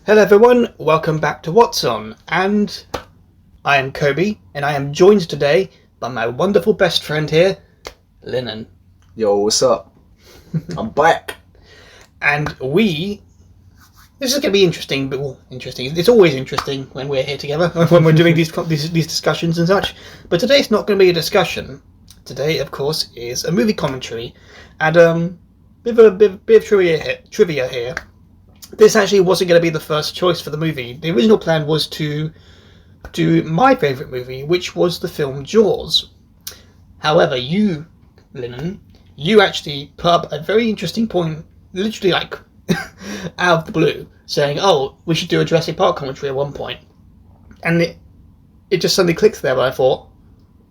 Hello everyone, welcome back to What's On, and I am Kobi, and I am joined today by my wonderful best friend here, Liln. Yo, what's up? I'm back. And this is going to be interesting, but interesting. It's always interesting when we're here together, when we're doing these discussions and such. But today it's not going to be a discussion. Today, of course, is a movie commentary, and bit of trivia here. This actually wasn't going to be the first choice for the movie. The original plan was to do my favourite movie, which was the film Jaws. However, you, Liln, you actually put up a very interesting point, literally like out of the blue, saying, "Oh, we should do a Jurassic Park commentary at one point," and it just suddenly clicked there. But I thought,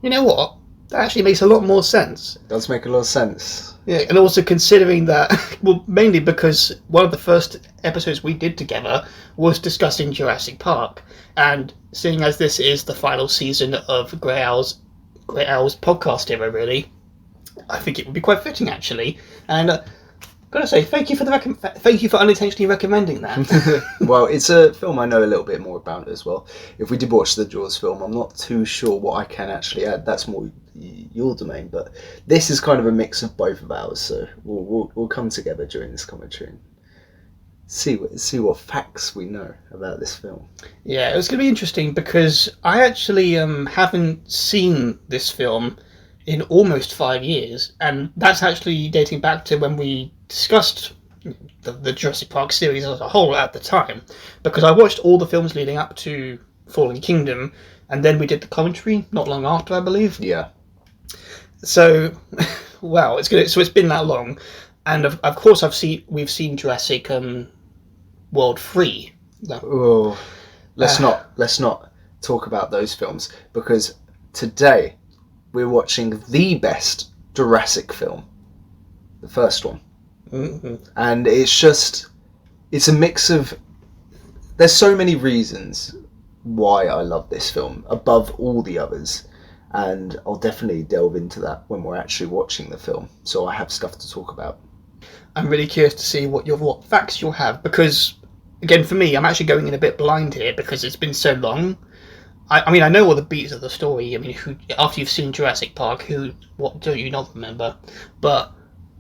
you know what? That actually makes a lot more sense. It does make a lot of sense. Yeah, and also considering that, well, mainly because one of the first episodes we did together was discussing Jurassic Park, and seeing as this is the final season of Grey Owl's podcast era, really, I think it would be quite fitting actually. And gotta say, thank you for unintentionally recommending that. Well, it's a film I know a little bit more about as well. If we did watch the Jaws film, I'm not too sure what I can actually add. That's more your domain, but this is kind of a mix of both of ours. So we'll come together during this commentary and see what facts we know about this film. Yeah, it was going to be interesting because I actually haven't seen this film in almost 5 years, and that's actually dating back to when we discussed the Jurassic Park series as a whole at the time, because I watched all the films leading up to Fallen Kingdom, and then we did the commentary not long after, I believe. Yeah. So, wow, it's been that long, and of course we've seen Jurassic World 3. Oh, let's not talk about those films, because today we're watching the best Jurassic film, the first one. Mm-hmm. And it's a mix of, there's so many reasons why I love this film above all the others, and I'll definitely delve into that when we're actually watching the film, so I have stuff to talk about. I'm really curious to see what facts you'll have, because again, for me, I'm actually going in a bit blind here because it's been so long. I mean, I know all the beats of the story. I mean, after you've seen Jurassic Park, what don't you not remember? But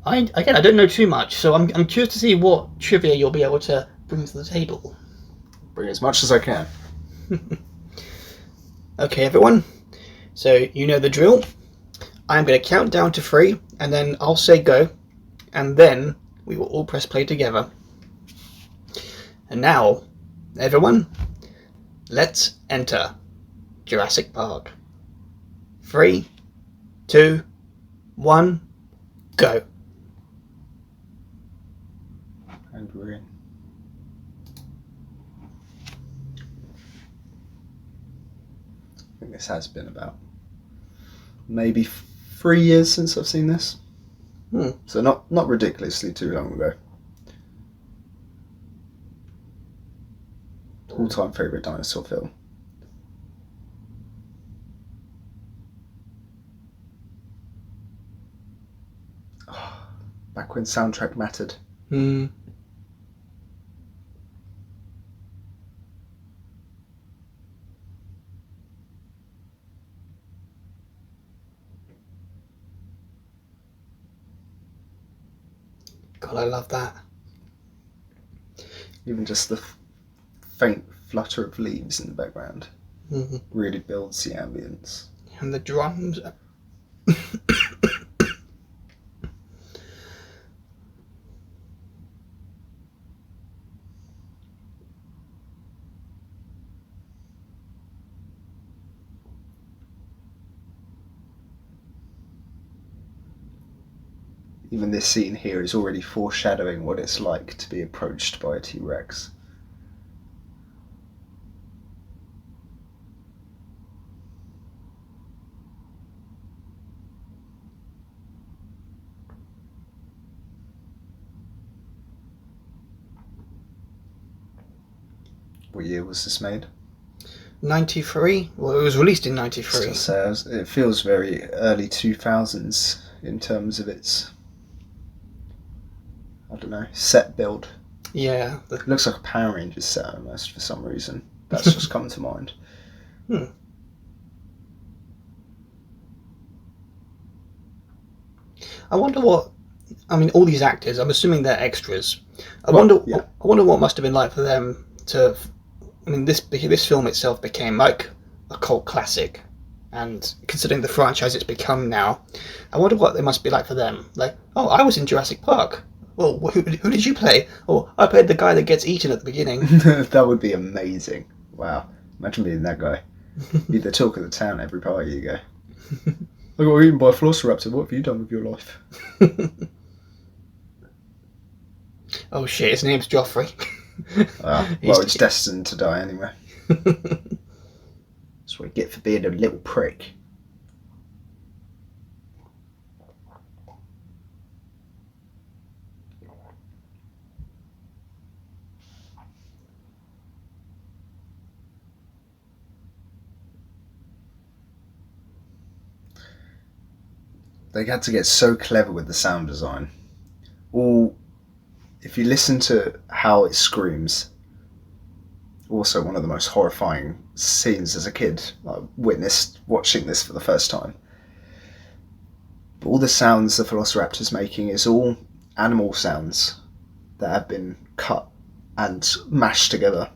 I don't know too much, so I'm curious to see what trivia you'll be able to bring to the table. Bring as much as I can. Okay, everyone. So you know the drill. I'm going to count down to 3, and then I'll say go, and then we will all press play together. And now, everyone, let's enter Jurassic Park. 3, 2, 1, go. And we're in. I think this has been about maybe 3 years since I've seen this. So not ridiculously too long ago. All-time favourite dinosaur film. Oh, back when soundtrack mattered. God, I love that. Even just the faint flutter of leaves in the background really builds the ambience. And the drums. Even this scene here is already foreshadowing what it's like to be approached by a T-Rex. What year was this made? 93? Well, it was released in 93. Still says it feels very early 2000s in terms of its, I don't know, set build. Yeah. It looks like a Power Rangers set almost for some reason. That's just come to mind. I wonder what. I mean, all these actors. I'm assuming they're extras. I Well, wonder. yeah. I wonder what it must have been like for them to. I mean, this film itself became like a cult classic, and considering the franchise it's become now, I wonder what it must be like for them. Like, oh, I was in Jurassic Park. Well, who did you play? Oh, I played the guy that gets eaten at the beginning. That would be amazing. Wow. Imagine being that guy. Be the talk of the town every party you go. I got eaten by a velociraptor. What have you done with your life? Oh shit, his name's Joffrey. Well, it's destined to die anyway. That's what you get for being a little prick. They had to get so clever with the sound design. If you listen to how it screams, also one of the most horrifying scenes as a kid I witnessed watching this for the first time. But all the sounds the Velociraptor's making is all animal sounds that have been cut and mashed together.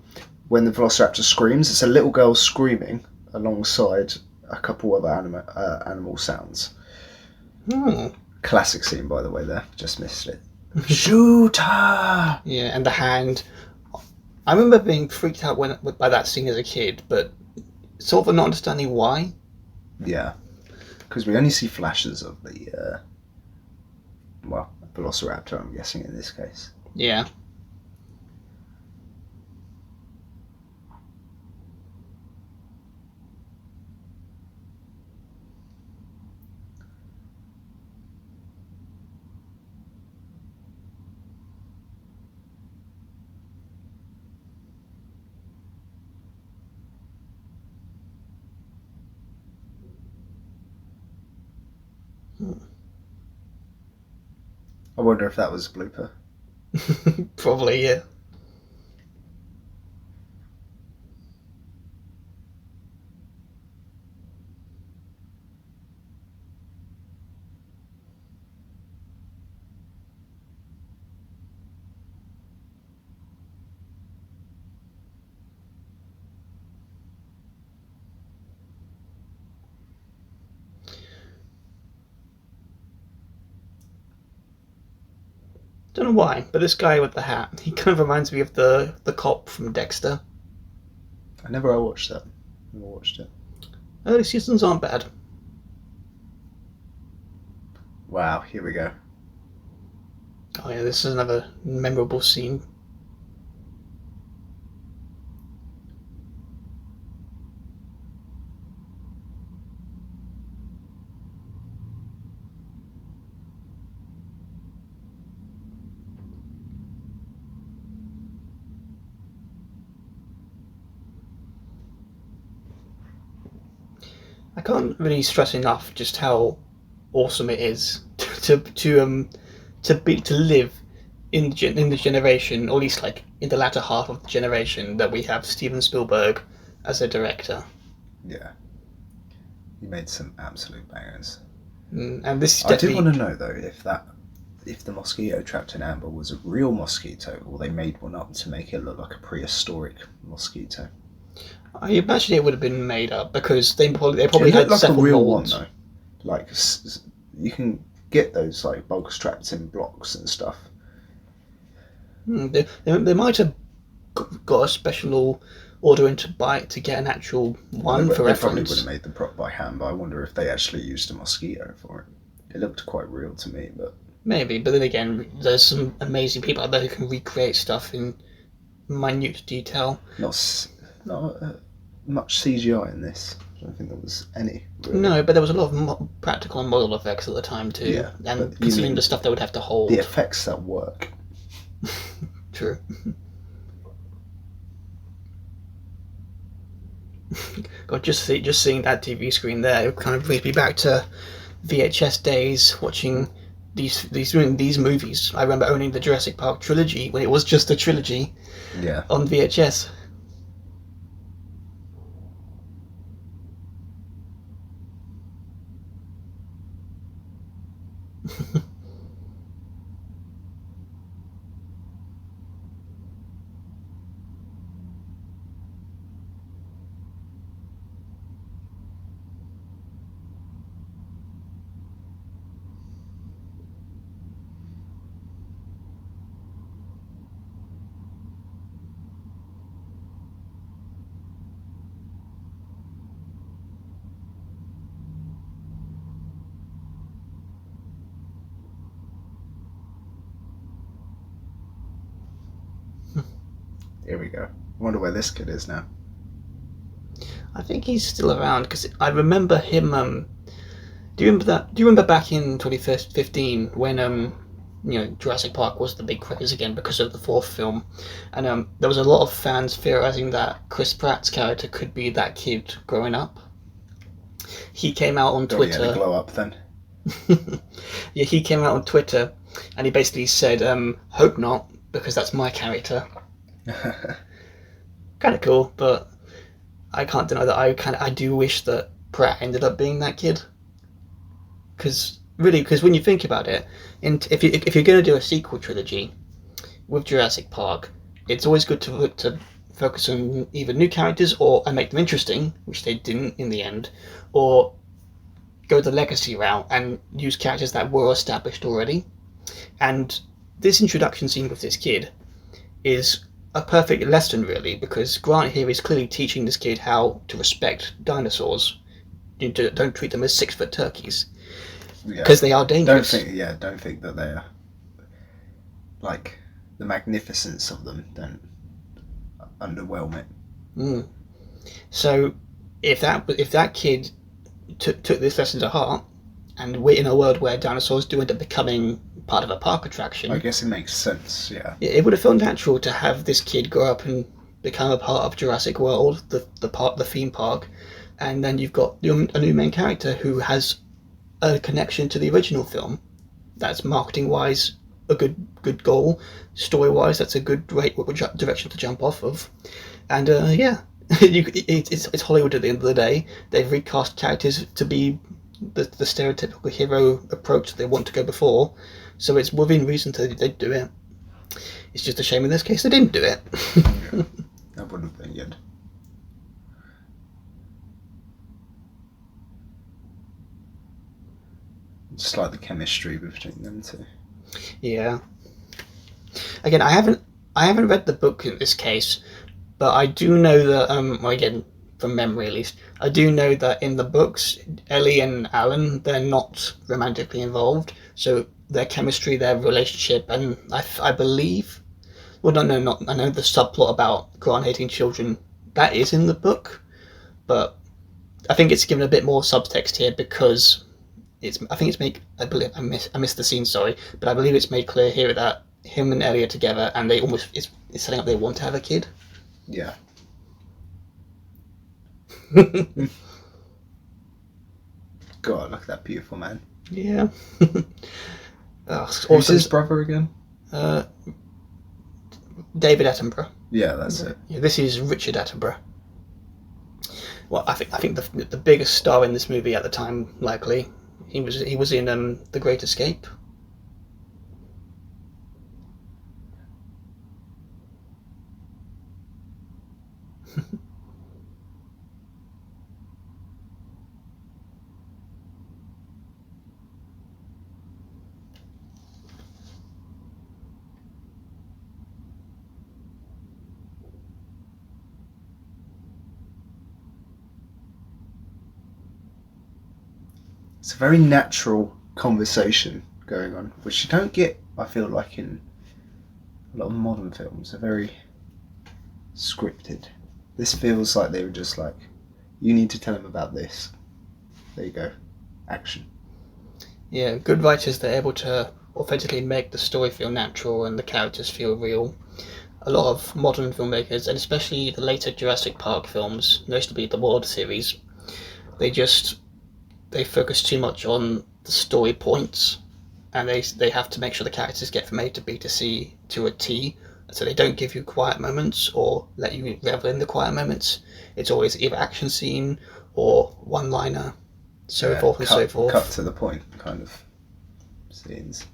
When the Velociraptor screams, it's a little girl screaming alongside a couple of animal sounds. Classic scene, by the way, there. Just missed it. Shoot her! Yeah, and the hand. I remember being freaked out by that scene as a kid, but sort of not understanding why. Yeah, because we only see flashes of the, Velociraptor, I'm guessing, in this case. Yeah. I wonder if that was a blooper. Probably, yeah. Don't know why, but this guy with the hat, he kind of reminds me of the cop from Dexter. I never watched that. Never watched it. Early seasons aren't bad. Wow, here we go. Oh yeah, this is another memorable scene. I can't really stress enough just how awesome it is to live in the generation, or at least like in the latter half of the generation that we have Steven Spielberg as a director. Yeah, he made some absolute bangers. And this is I do want to know though if the mosquito trapped in Amber was a real mosquito, or they made one up to make it look like a prehistoric mosquito. I imagine it would have been made up because they probably it had like several a real molds. one though. Like you can get those like bugs trapped in blocks and stuff. They might have got a special order to get an actual one for They reference. probably would have made the prop by hand, but I wonder if they actually used a mosquito for it. It looked quite real to me, but Maybe, but then again, there's some amazing people out there who can recreate stuff in minute detail. not much CGI in this. I don't think there was any. Really. No, but there was a lot of practical and model effects at the time too. Yeah, and considering the stuff they would have to hold. The effects that work. True. God, just seeing that TV screen there, it kind of brings me back to VHS days, watching these movies. I remember owning the Jurassic Park trilogy when it was just a trilogy Yeah. on VHS. Here we go. I wonder where this kid is now. I think he's still around because I remember him. Do you remember that? Do you remember back in 2015 when Jurassic Park was the big craze again because of the fourth film, and there was a lot of fans theorizing that Chris Pratt's character could be that kid growing up. He came out on Twitter. Yeah, the glow up then. Yeah, he came out on Twitter, and he basically said, "Hope not, because that's my character." Kind of cool, but I can't deny that I do wish that Pratt ended up being that kid. Because when you think about it, if you're going to do a sequel trilogy with Jurassic Park, it's always good to focus on either new characters and make them interesting, which they didn't in the end, or go the legacy route and use characters that were established already. And this introduction scene with this kid is a perfect lesson, really, because Grant here is clearly teaching this kid how to respect dinosaurs. You don't treat them as 6-foot turkeys, because they are dangerous. Don't think that they're like the magnificence of them. Don't underwhelm it. So if that kid took this lesson to heart, and we're in a world where dinosaurs do end up becoming part of a park attraction, I guess it makes sense. Yeah. It would have felt natural to have this kid grow up and become a part of Jurassic World, the theme park, and then you've got a new main character who has a connection to the original film. That's marketing wise a good goal. Story wise, that's a good direction to jump off of. And it's Hollywood at the end of the day. They've recast characters to be the stereotypical hero approach they want to go before, so it's within reason they do it. It's just a shame in this case they didn't do it. Yeah, that wouldn't have been good. Just like the chemistry between them two. Yeah. Again, I haven't read the book in this case, but I do know that again, from memory at least, I do know that in the books, Ellie and Alan, they're not romantically involved, so their chemistry, their relationship, and I believe, I know the subplot about Grant hating children, that is in the book, but I think it's given a bit more subtext here because I missed the scene, sorry, but I believe it's made clear here that him and Ellie are together, and it's setting up they want to have a kid. Yeah. God, look at that beautiful man. Yeah. Who's his brother again? David Attenborough. Yeah, that's it. Yeah, this is Richard Attenborough. Well, I think the biggest star in this movie at the time, likely. He was in The Great Escape. It's a very natural conversation going on, which you don't get, I feel like, in a lot of modern films. They're very scripted. This feels like they were just like, you need to tell him about this. There you go. Action. Yeah, good writers, they're able to authentically make the story feel natural and the characters feel real. A lot of modern filmmakers, and especially the later Jurassic Park films, notably the World series, they focus too much on the story points and they have to make sure the characters get from A to B to C to a T. So they don't give you quiet moments or let you revel in the quiet moments. It's always either action scene or one-liner, so forth and so forth. Cut to the point kind of scenes.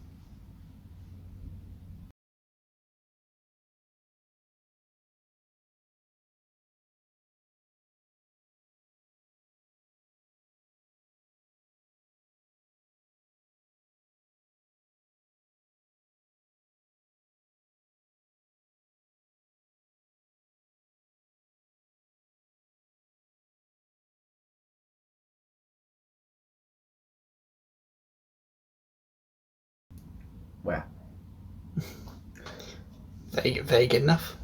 Wow. Vague enough.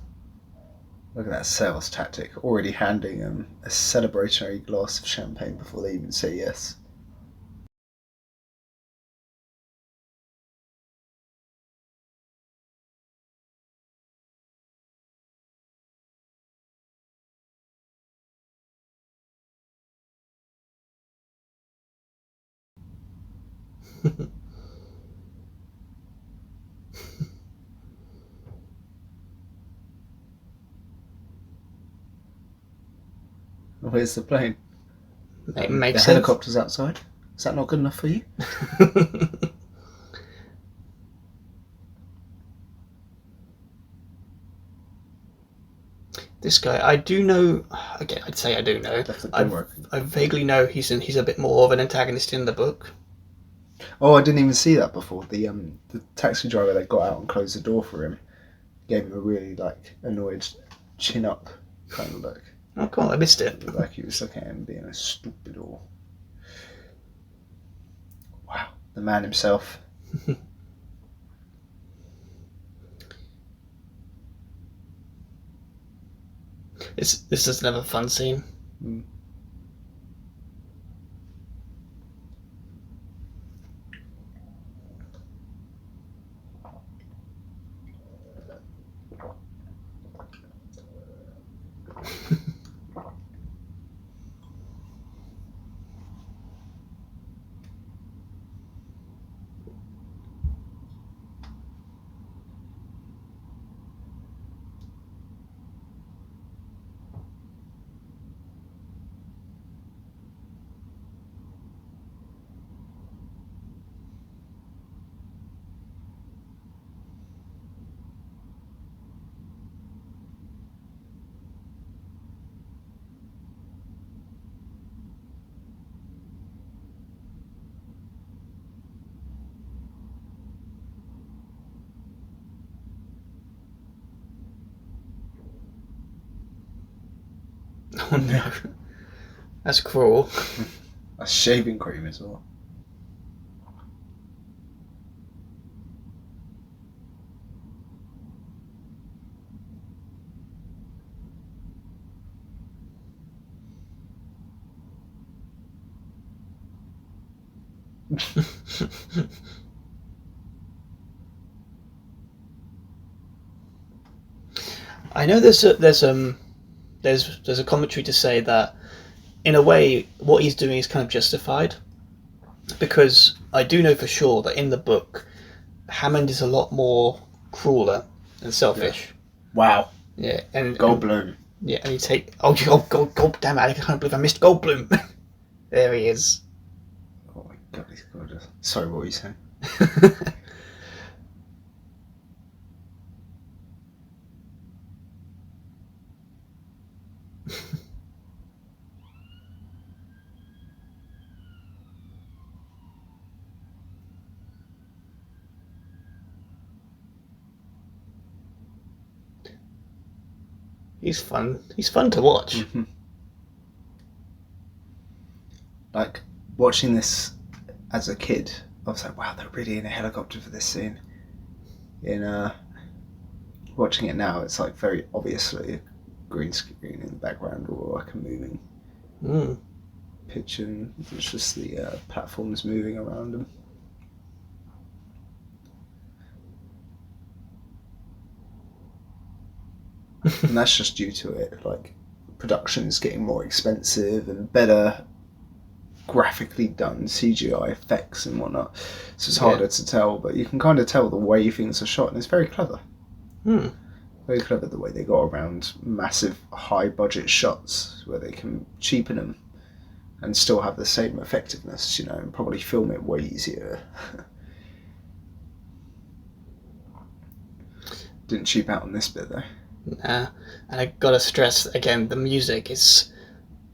Look at that sales tactic, already handing them a celebratory glass of champagne before they even say yes. Where's the plane? Makes the sense. Helicopter's outside. Is that not good enough for you? This guy, I do know. Again, I'd say I do know. I vaguely know he's a bit more of an antagonist in the book. Oh, I didn't even see that before. The taxi driver that got out and closed the door for him gave him a really annoyed chin up kind of look. Oh, cool! I missed it. Like he was looking at him being a stupid or. Wow, the man himself. This is another fun scene. Mm. Oh no, that's cruel. That's shaving cream as well. I know there's a commentary to say that in a way what he's doing is kind of justified, because I do know for sure that in the book Hammond is a lot more crueler and selfish. Wow. Yeah, and Goldblum. Yeah, and you take God damn it! I can't believe I missed Goldblum. There he is. Oh my god, he's gorgeous. Sorry, what were you saying? He's fun. He's fun to watch. Mm-hmm. Like watching this as a kid, I was like, wow, they're really in a helicopter for this scene. Watching it now, it's like very obviously a green screen in the background or like a moving picture, and it's just the platforms moving around them. And that's just due to it, like production is getting more expensive and better graphically done CGI effects and whatnot, so it's harder to tell. But you can kind of tell the way things are shot, and it's very clever. Very clever the way they got around massive high budget shots where they can cheapen them and still have the same effectiveness, and probably film it way easier. Didn't cheap out on this bit though. Nah, and I gotta stress again, the music is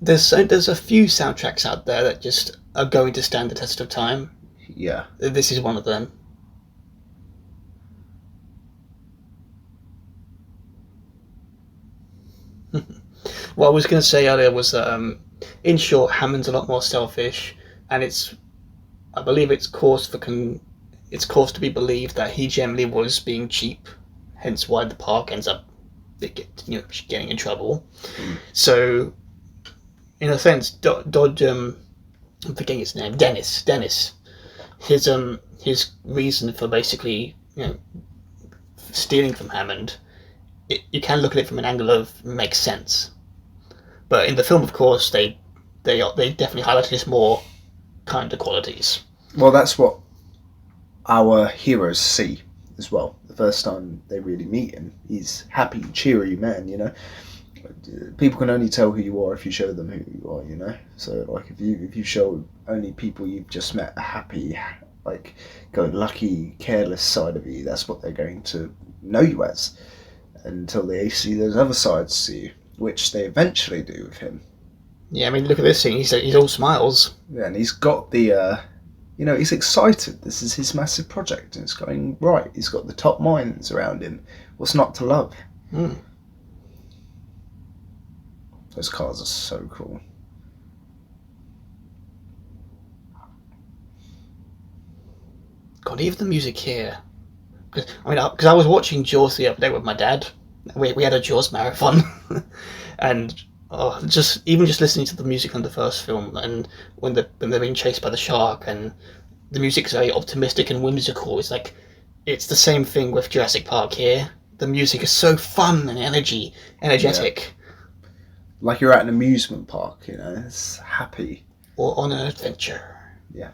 there's a few soundtracks out there that just are going to stand the test of time. Yeah. This is one of them. What I was going to say earlier was, in short, Hammond's a lot more selfish, and I believe it's caused to be believed that he generally was being cheap, hence why the park ends up, getting in trouble. So, in a sense, Dodge, I'm forgetting his name, Dennis, his reason for basically, stealing from Hammond, you can look at it from an angle of makes sense. But in the film, of course, they definitely highlighted his more kinder qualities. Well, that's what our heroes see as well. The first time they really meet him, he's happy, cheery man. People can only tell who you are if you show them who you are. So like if you show only people you've just met a happy, like go lucky, careless side of you, that's what they're going to know you as, until they see those other sides to you, which they eventually do with him. Yeah, I mean, look at this scene. He's all smiles. Yeah, and he's got the, he's excited. This is his massive project, and it's going right. He's got the top minds around him. What's not to love? Those cars are so cool. God, even the music here. Because I was watching Jaws the other day with my dad. We had a Jaws marathon, and just listening to the music from the first film, and when they're being chased by the shark, and the music's very optimistic and whimsical. It's the same thing with Jurassic Park here. The music is so fun and energetic. Yeah. Like you're at an amusement park, it's happy. Or on an adventure. Yeah.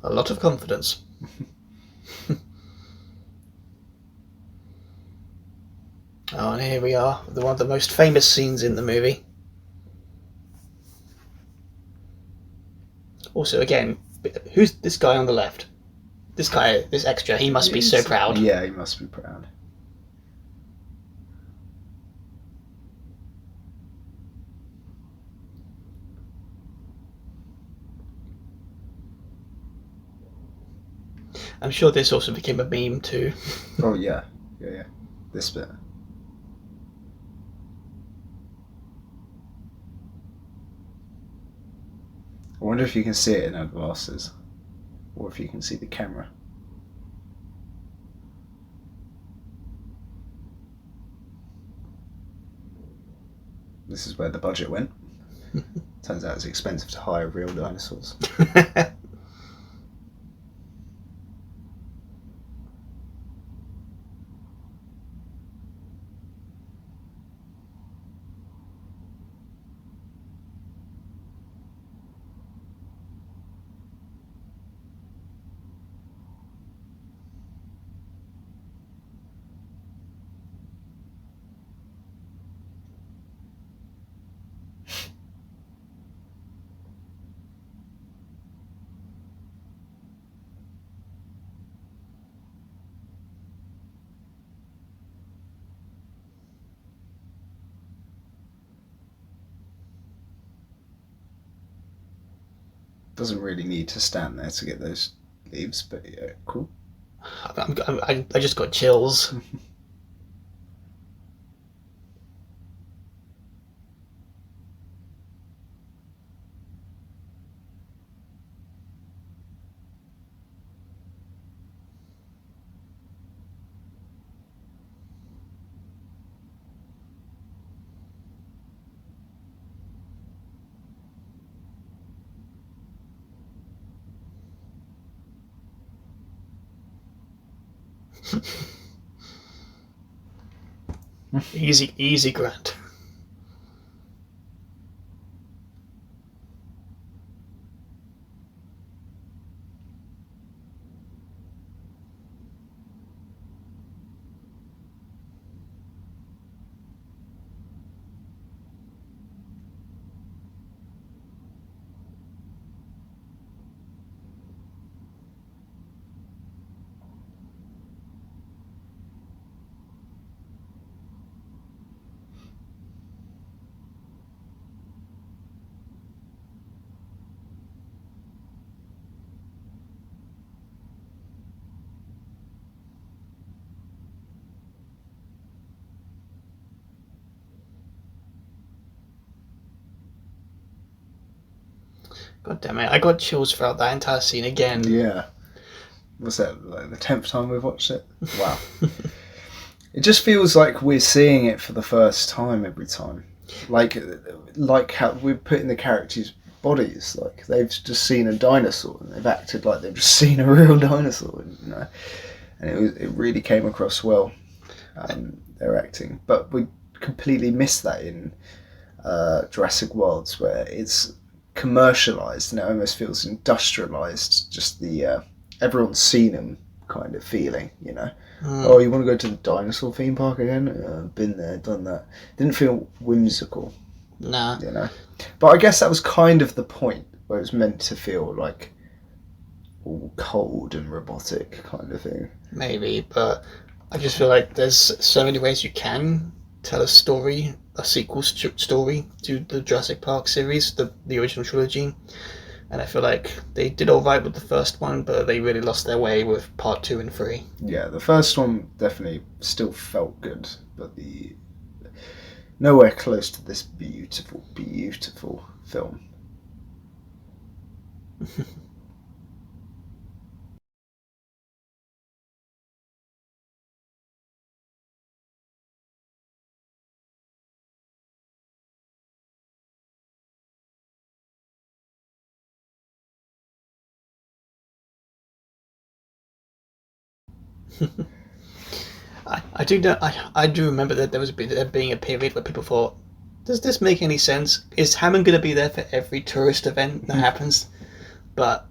A lot of confidence. Oh, and here we are, one of the most famous scenes in the movie. Also, again, who's this guy on the left? This guy, this extra, he must be so proud. Yeah, he must be proud. I'm sure this also became a meme too. Oh yeah. This bit. I wonder if you can see it in our glasses, or if you can see the camera. This is where the budget went. Turns out it's expensive to hire real dinosaurs. Doesn't really need to stand there to get those leaves, but yeah, cool. I just got chills. Easy, Grant. God damn it! I got chills throughout that entire scene again. Yeah. Was that like the 10th time we've watched it? Wow. It just feels like we're seeing it for the first time every time. Like how we're putting the characters' bodies. Like they've just seen a dinosaur and they've acted like they've just seen a real dinosaur. You know, and it really came across well. Their acting, but we completely missed that in Jurassic Worlds, where it's commercialized and it almost feels industrialized. Just the everyone's seen them kind of feeling, you know. Oh, you want to go to the dinosaur theme park again? Been there, done that. Didn't feel whimsical. Nah. You know. But I guess that was kind of the point, where it was meant to feel like all cold and robotic kind of thing. Maybe, but I just feel like there's so many ways you can tell a story, a sequel story to the Jurassic Park series, the original trilogy. And I feel like they did all right with the first one, but they really lost their way with part 2 and 3. Yeah, the first one definitely still felt good, but the nowhere close to this beautiful, beautiful film. I do know. I do remember that there being a period where people thought, "Does this make any sense? Is Hammond going to be there for every tourist event that happens?" But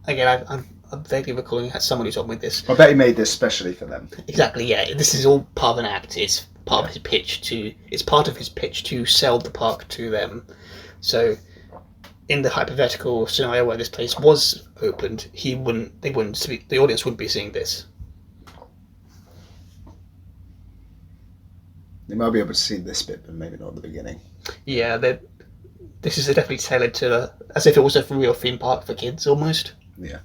again, I'm vaguely recalling someone who told me this. I bet he made this specially for them. Exactly. Yeah, this is all part of an act. It's part of his pitch to. It's part of his pitch to sell the park to them. So, in the hypothetical scenario where this place was opened, the audience wouldn't be seeing this. They might be able to see this bit, but maybe not at the beginning. Yeah, this is definitely tailored to as if it was a real theme park for kids almost. Yeah.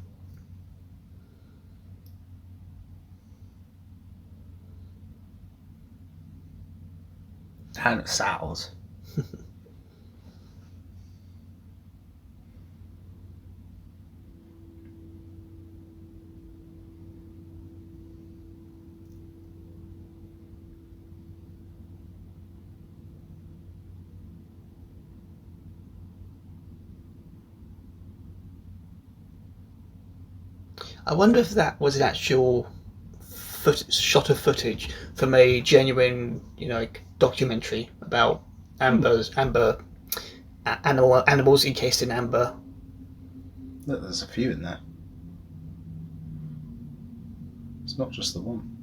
And sows. I wonder if that was an actual shot of footage from a genuine, documentary about animals encased in amber. Look, there's a few in there. It's not just the one.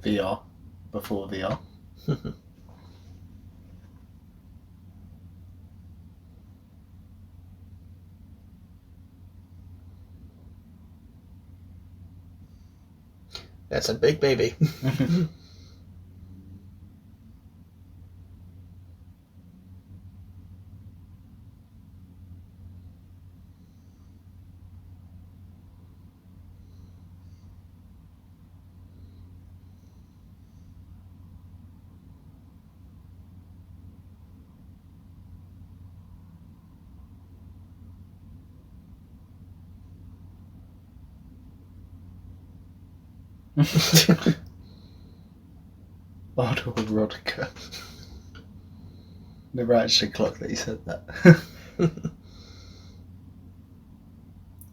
VR. Before VR. That's a big baby. Arnold Rodica. Never actually clocked that he said that.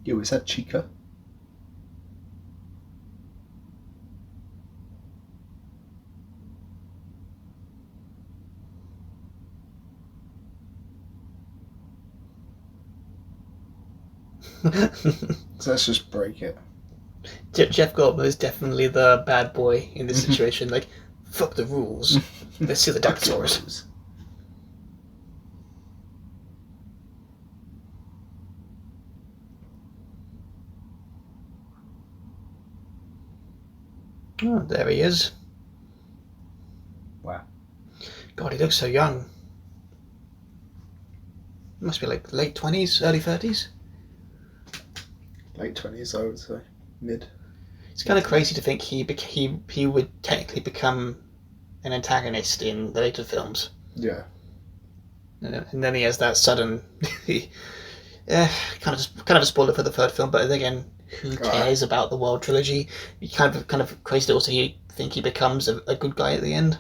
Yo, is that Chica? So let's just break it. Jeff Goldblum is definitely the bad boy in this situation. Like, fuck the rules. Let's see the dinosaurs. Oh, there he is. Wow. God, he looks so young. Must be like late 20s, early 30s. Late 20s, I would say. Mid. It's kind of crazy to think he would technically become an antagonist in the later films. Yeah. And then he has that sudden... kind of a spoiler for the third film, but again, who cares about the World Trilogy? You kind of crazy to also think he becomes a good guy at the end.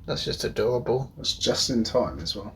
That's just adorable. That's just in time as well.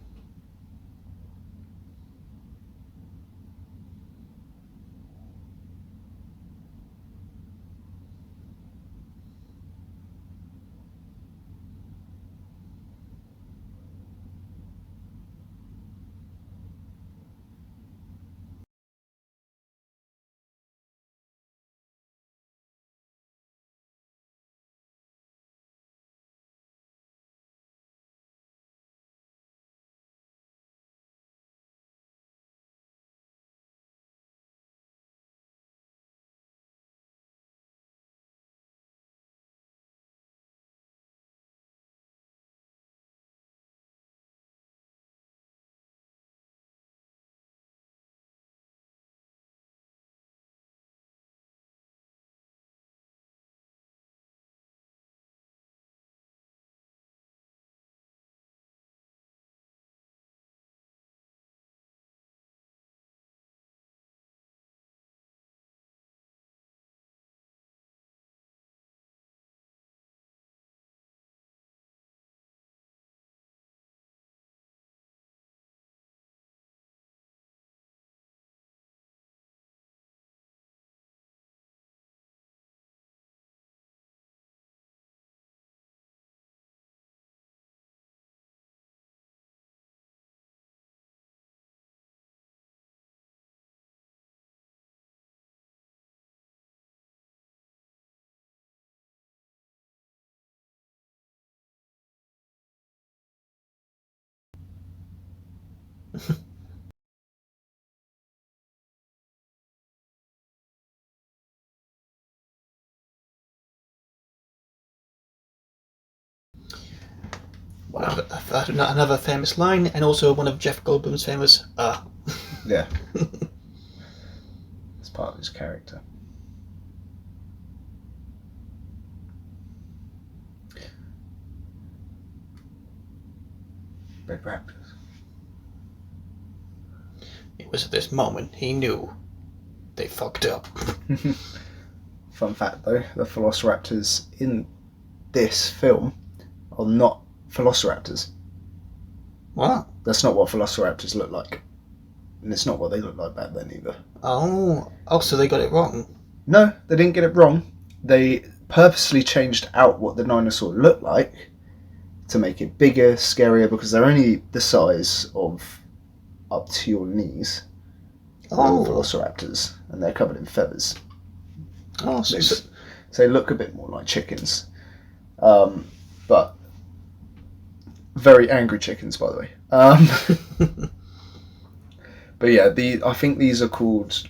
Wow. Another famous line, and also one of Jeff Goldblum's famous Yeah. It's part of his character. Red Raptors. It was at this moment he knew they fucked up. Fun fact though, the velociraptors in this film are not velociraptors. What? That's not what velociraptors look like. And it's not what they looked like back then either. Oh, so they got it wrong. No, they didn't get it wrong. They purposely changed out what the dinosaur looked like to make it bigger, scarier, because they're only the size of up to your knees. Oh. Velociraptors, and they're covered in feathers. Oh, So they look a bit more like chickens. But very angry chickens, by the way. But yeah, I think these are called.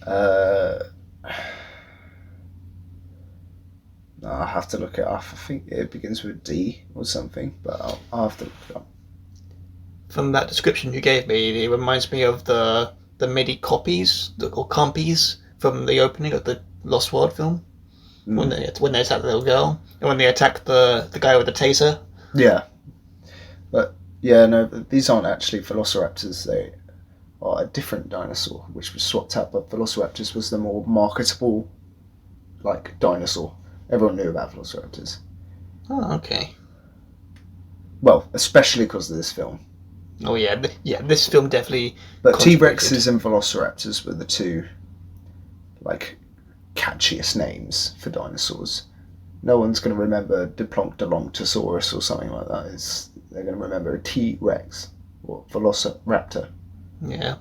I have to look it up. I think it begins with D or something, but I'll have to look it up. From that description you gave me, it reminds me of the MIDI copies or compies from the opening of the Lost World film. When they attack the little girl and when they attack the guy with the taser. Yeah, but yeah, no, these aren't actually velociraptors. They are a different dinosaur, which was swapped out. But velociraptors was the more marketable, like, dinosaur. Everyone knew about velociraptors. Oh, okay. Well, especially because of this film. Oh yeah, this film definitely. But T-Rexes and velociraptors were the two, like, catchiest names for dinosaurs. No one's going to remember Diplodocus or something like that. They're going to remember a T-Rex or Velociraptor. Yeah.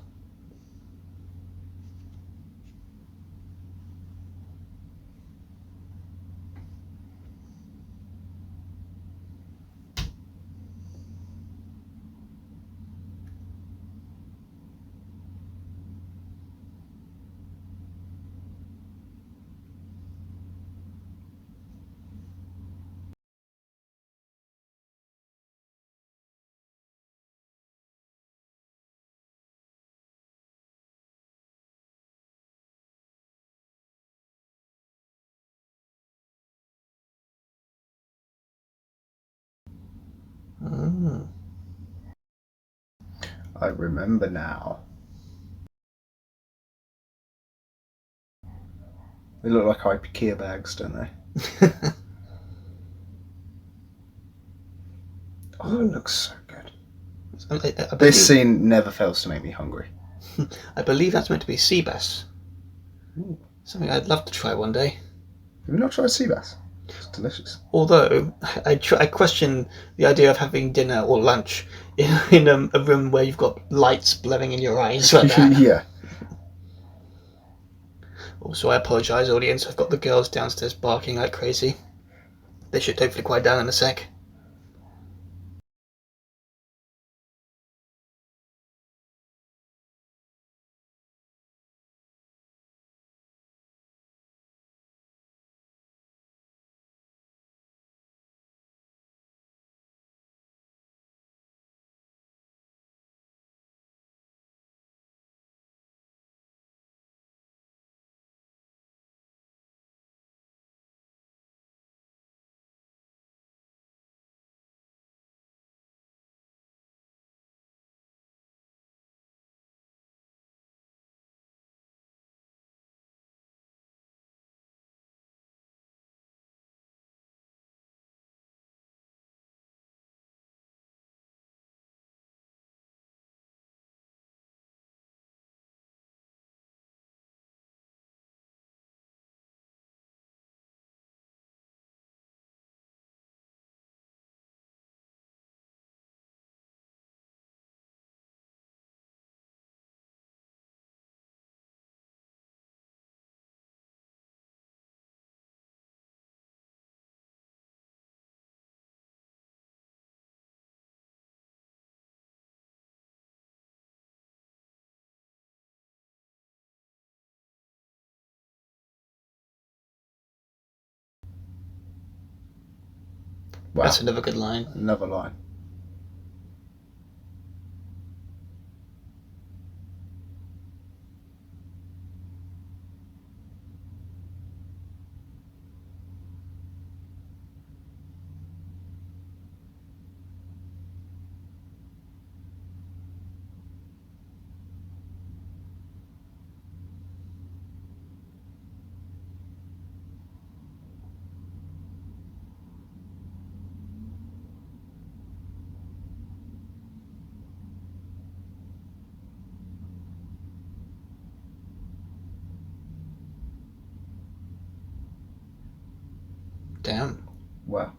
Mm. I remember now. They look like IKEA bags, don't they? Oh, it looks so good. This scene never fails to make me hungry. I believe that's meant to be sea bass. Ooh. Something I'd love to try one day. Have you not tried sea bass? It's delicious. Although I question the idea of having dinner or lunch in a room where you've got lights blaring in your eyes like that. Yeah. Also, I apologise, audience. I've got the girls downstairs barking like crazy. They should hopefully quiet down in a sec. Wow. That's another good line. Another line. Damn. Wow.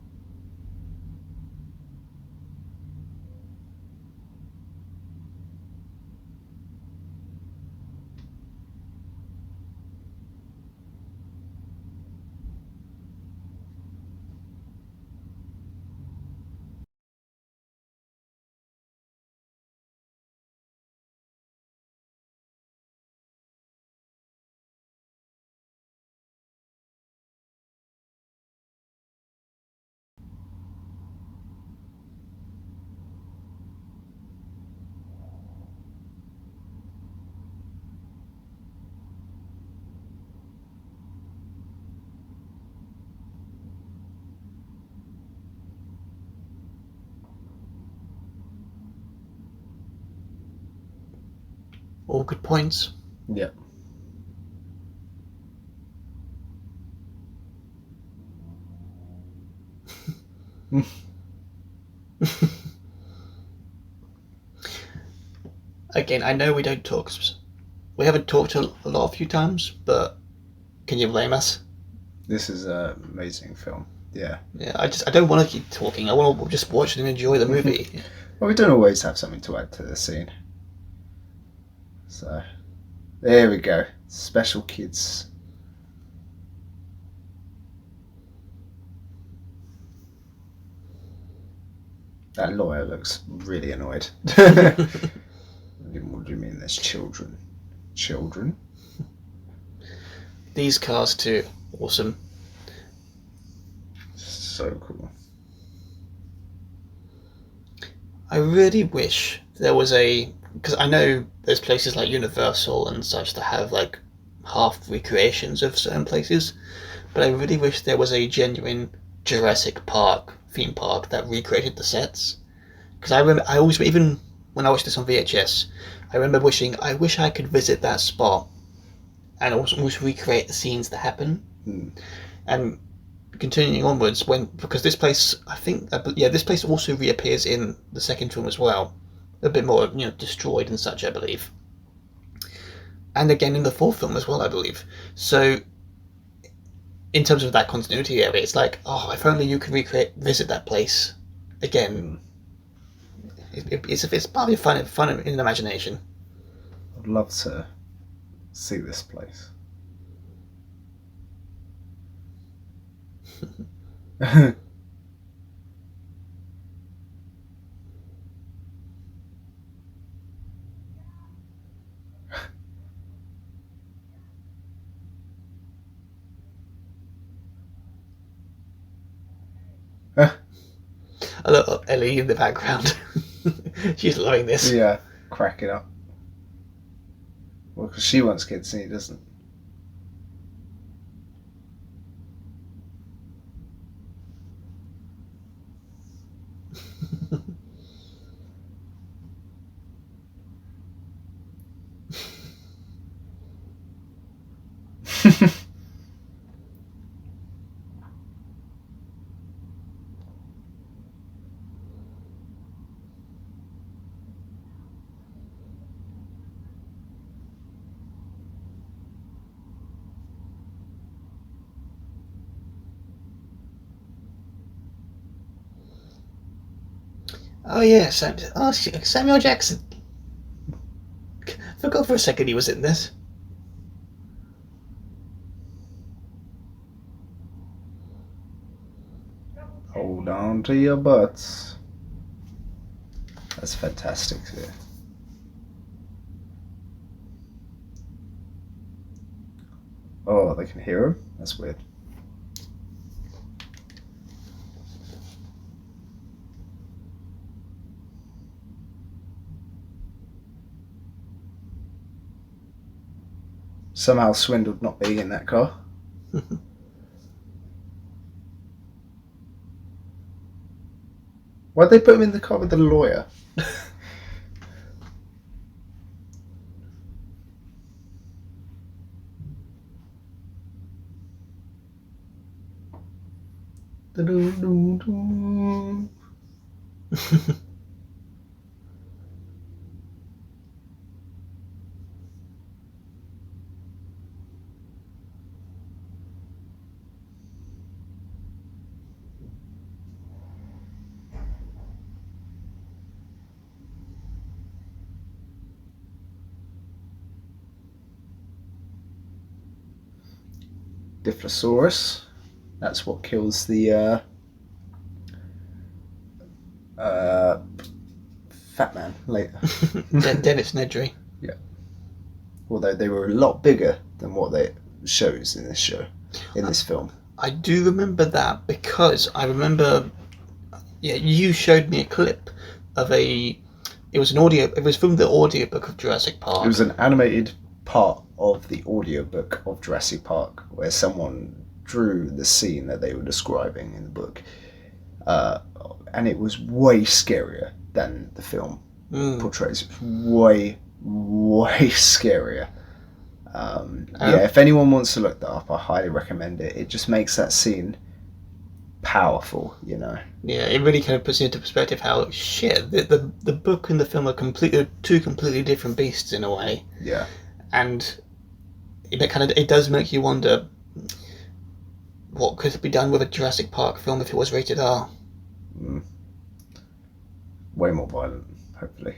good points. Yeah. Again, I know we don't talk. We haven't talked a few times, but can you blame us? This is an amazing film. Yeah. Yeah, I don't want to keep talking. I want to just watch and enjoy the movie. Well, we don't always have something to add to the scene. So, there we go. Special kids. That lawyer looks really annoyed. What do you mean there's children? Children? These cars too, awesome. So cool. I really wish there was because I know there's places like Universal and such that have like half recreations of certain places, but I really wish there was a genuine Jurassic Park theme park that recreated the sets. Because I always, even when I watched this on VHS, I remember wishing I wish I could visit that spot and almost recreate the scenes that happen. And continuing onwards, because this place, this place also reappears in the second film as well, a bit more destroyed and such, I believe, and again in the fourth film as well, I believe. So in terms of that continuity area, it's like, oh, if only you could visit that place again. It's part of your fun in the imagination. I'd love to see this place. I love Ellie in the background. She's loving this. Yeah, cracking up. Well, because she wants kids and he doesn't. Oh yeah, Samuel Jackson. Forgot for a second he was in this. Hold on to your butts. That's fantastic. Yeah. Oh, they can hear him? That's weird. Somehow swindled not being in that car. Why'd they put him in the car with the lawyer? Dilophosaurus. That's what kills the fat man later. Dennis Nedry. Yeah. Although they were a lot bigger than what they shows in this show, in this film. I do remember that because I remember, you showed me a clip of it was from the audiobook of Jurassic Park. It was an animated part of the audiobook of Jurassic Park where someone drew the scene that they were describing in the book. And it was way scarier than the film portrays. It was way, way scarier. Oh. Yeah, if anyone wants to look that up, I highly recommend it. It just makes that scene powerful, you know. Yeah, it really kind of puts into perspective how shit the book and the film are two completely different beasts in a way, Yeah. and it does make you wonder what could be done with a Jurassic Park film if it was rated R. Mm. Way more violent, hopefully.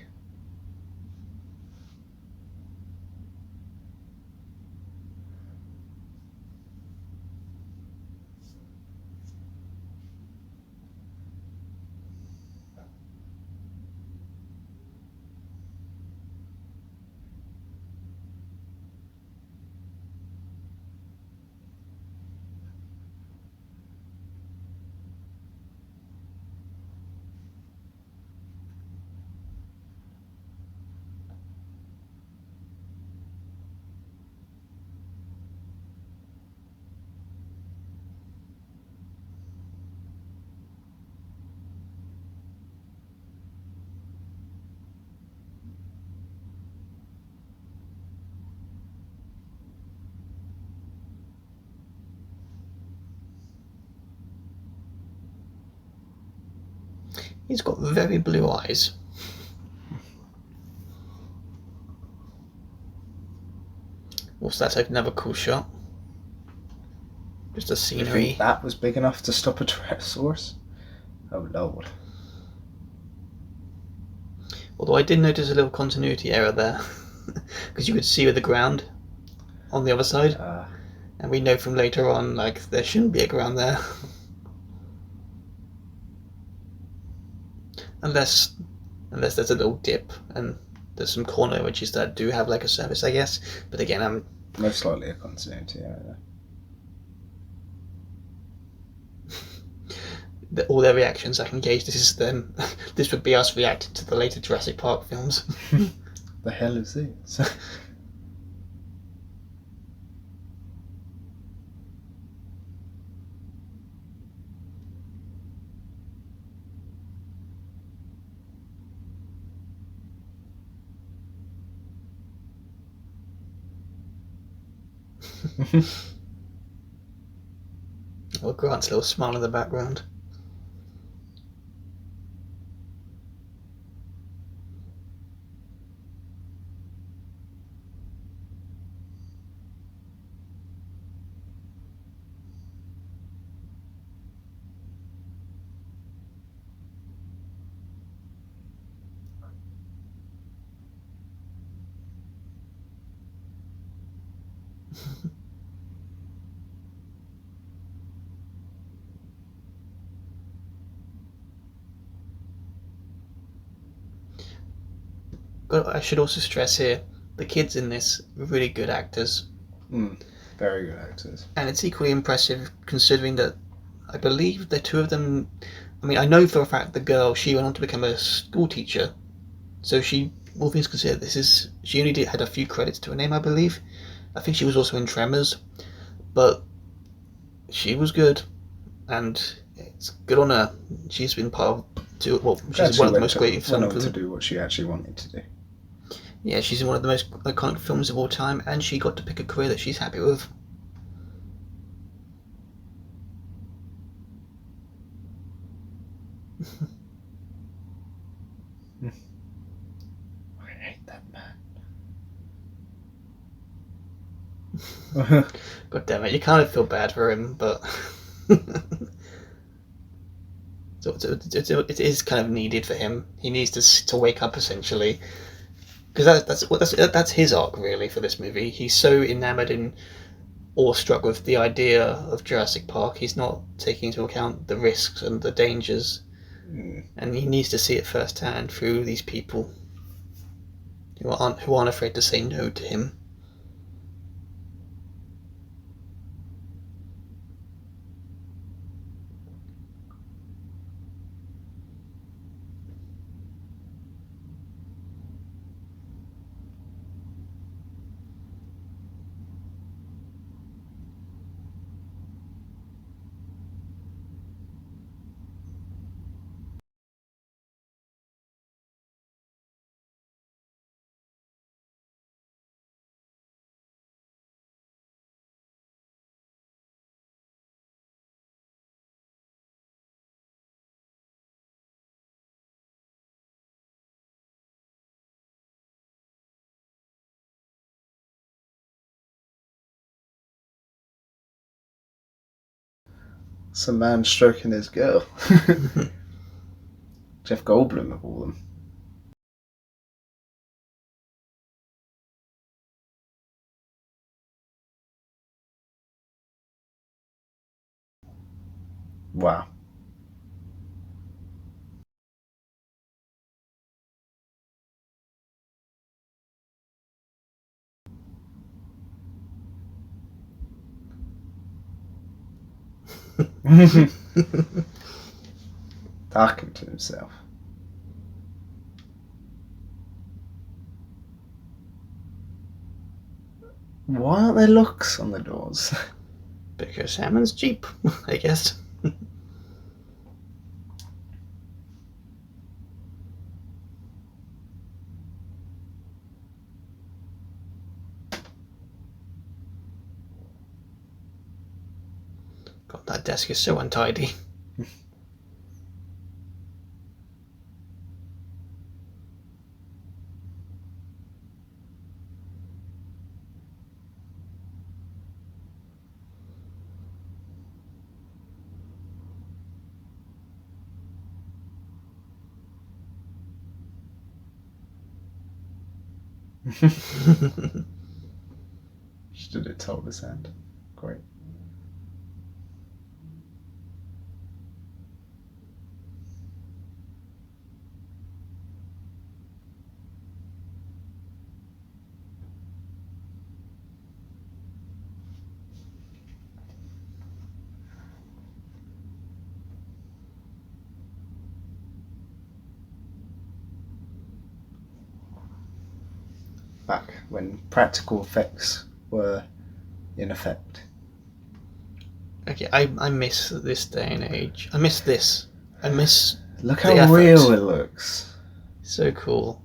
He's got very blue eyes. Also, that's another cool shot. Just the Do you scenery. think that was big enough to stop a Tyrannosaurus? Oh lord. Although I did notice a little continuity error there, because you could see the ground on the other side, and we know from later on like there shouldn't be a ground there, unless there's a little dip and there's some corner images that do have like a surface, I guess. But again, I'm most likely a continuity. all their reactions. I can gauge this is them. This would be us reacting to the later Jurassic Park films. The hell is this? Or Grant's little smile in the background. But I should also stress here, the kids in this are really good actors. Very good actors. And it's equally impressive considering that I believe the two of them. I mean, I know for a fact the girl, she went on to become a school teacher. So she, all things considered, she only had a few credits to her name, I believe. I think she was also in Tremors. But she was good. And it's good on her. She's been part of she's one of the most creative films to do what she actually wanted to do. Yeah, she's in one of the most iconic films of all time, and she got to pick a career that she's happy with. I hate that man. God damn it, you kind of feel bad for him, but so it is kind of needed for him. He needs to wake up essentially, because that's his arc really for this movie. He's so enamored and awestruck with the idea of Jurassic Park. He's not taking into account the risks and the dangers, and he needs to see it firsthand through these people who aren't afraid to say no to him. Some man stroking his girl. Jeff Goldblum of all them. Wow. Talking to himself. Why aren't there locks on the doors? Because Hammond's cheap, I guess. God, that desk is so untidy. Stood at Tulba's hand. Great. Back when practical effects were in effect. Okay, I miss this day and age. I miss this. I miss Look the how effort. real it looks. So cool.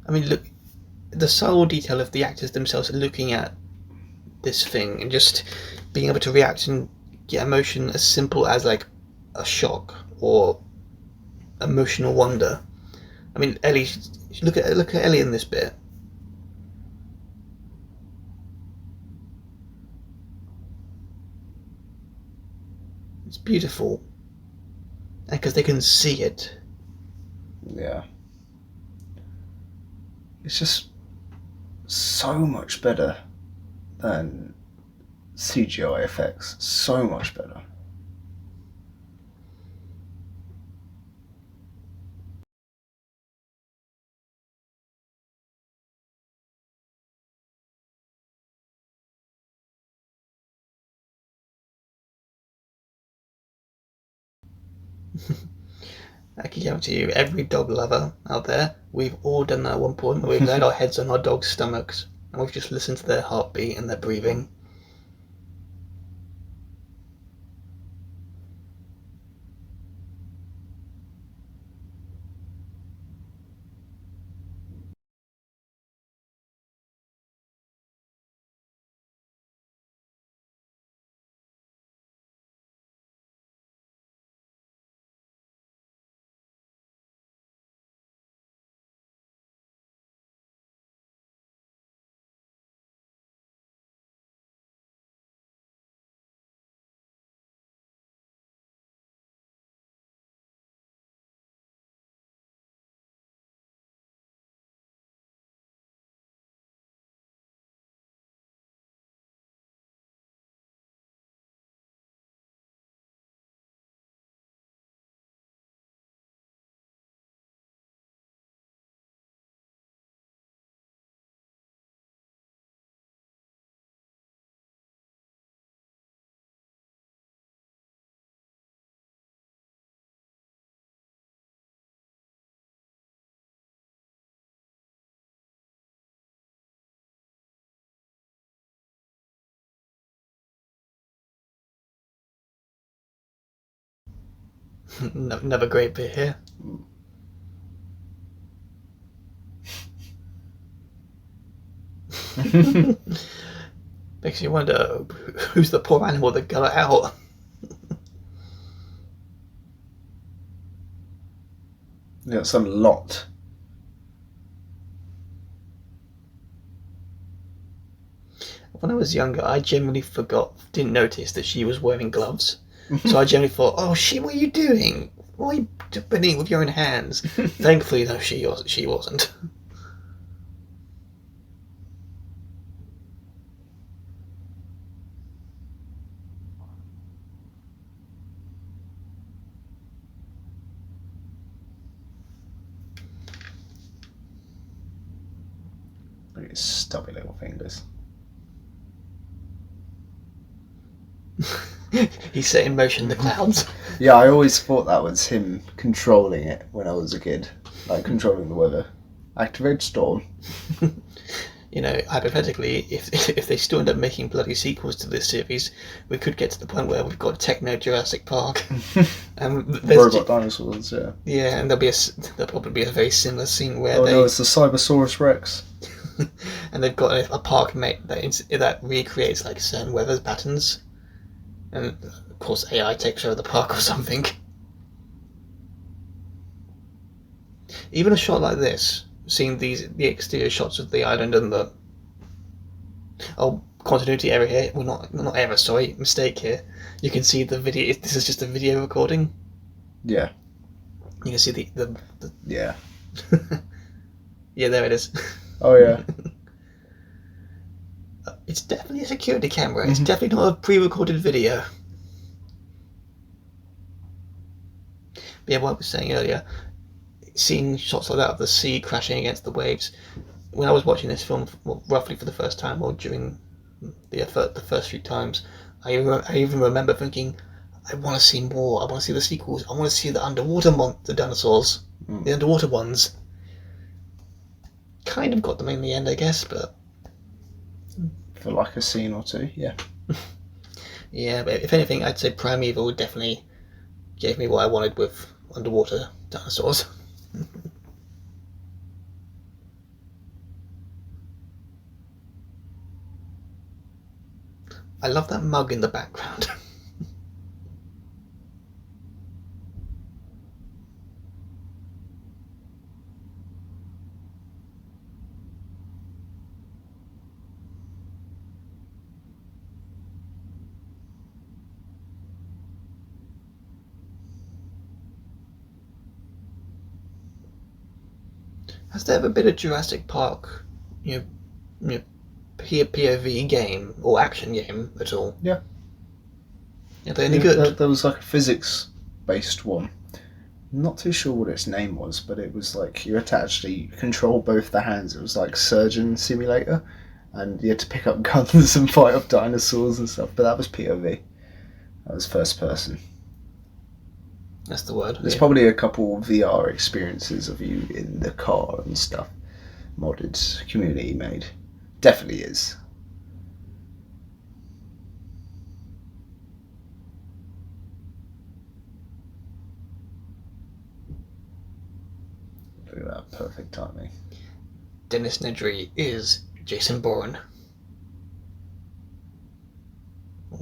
I mean, look, the subtle detail of the actors themselves looking at this thing and just being able to react and get emotion as simple as like a shock or emotional wonder. I mean, Ellie, look at Ellie in this bit. It's beautiful, because they can see it. Yeah. It's just so much better than CGI effects. So much better. I can guarantee you, every dog lover out there, we've all done that at one point where we've laid our heads on our dog's stomachs and we've just listened to their heartbeat and their breathing. Another great bit here. Makes you wonder who's the poor animal that got it out. Yeah, some lot. When I was younger, I generally didn't notice that she was wearing gloves. So I generally thought, oh, what are you doing? Why are you bending it with your own hands? Thankfully, though, she wasn't. Look at his stubby little fingers. He set in motion the clouds. Yeah, I always thought that was him controlling it when I was a kid. Like, controlling the weather. Activate storm. You know, hypothetically, if they still end up making bloody sequels to this series, we could get to the point where we've got Techno Jurassic Park. Robot dinosaurs, yeah. Yeah, and there'll probably be a very similar scene where no, it's the Cybersaurus Rex. And they've got a park mate that recreates like certain weather patterns, and of course AI takes over the park or something. Even a shot like this, seeing the exterior shots of the island and the continuity error here. Well, not error. Sorry, mistake here. You can see the video. This is just a video recording. Yeah. You can see the yeah. Yeah, there it is. Oh yeah. It's definitely a security camera. It's definitely not a pre-recorded video. But yeah, what I was saying earlier, seeing shots like that of the sea crashing against the waves. When I was watching this film, roughly for the first time, or during the first few times, I even remember thinking, I want to see more. I want to see the sequels. I want to see the underwater the dinosaurs, the underwater ones. Kind of got them in the end, I guess, but for like a scene or two, yeah. Yeah, but if anything, I'd say Primeval definitely gave me what I wanted with underwater dinosaurs. I love that mug in the background. Has there ever been a Jurassic Park, POV game or action game at all? Yeah. Are they any good? There was like a physics-based one. Not too sure what its name was, but it was like you had to actually control both the hands. It was like Surgeon Simulator, and you had to pick up guns and fight off dinosaurs and stuff. But that was POV. That was first person. That's the word. There's probably a couple VR experiences of you in the car and stuff. Modded, community made. Definitely is. Look at that, perfect timing. Dennis Nedry is Jason Bourne.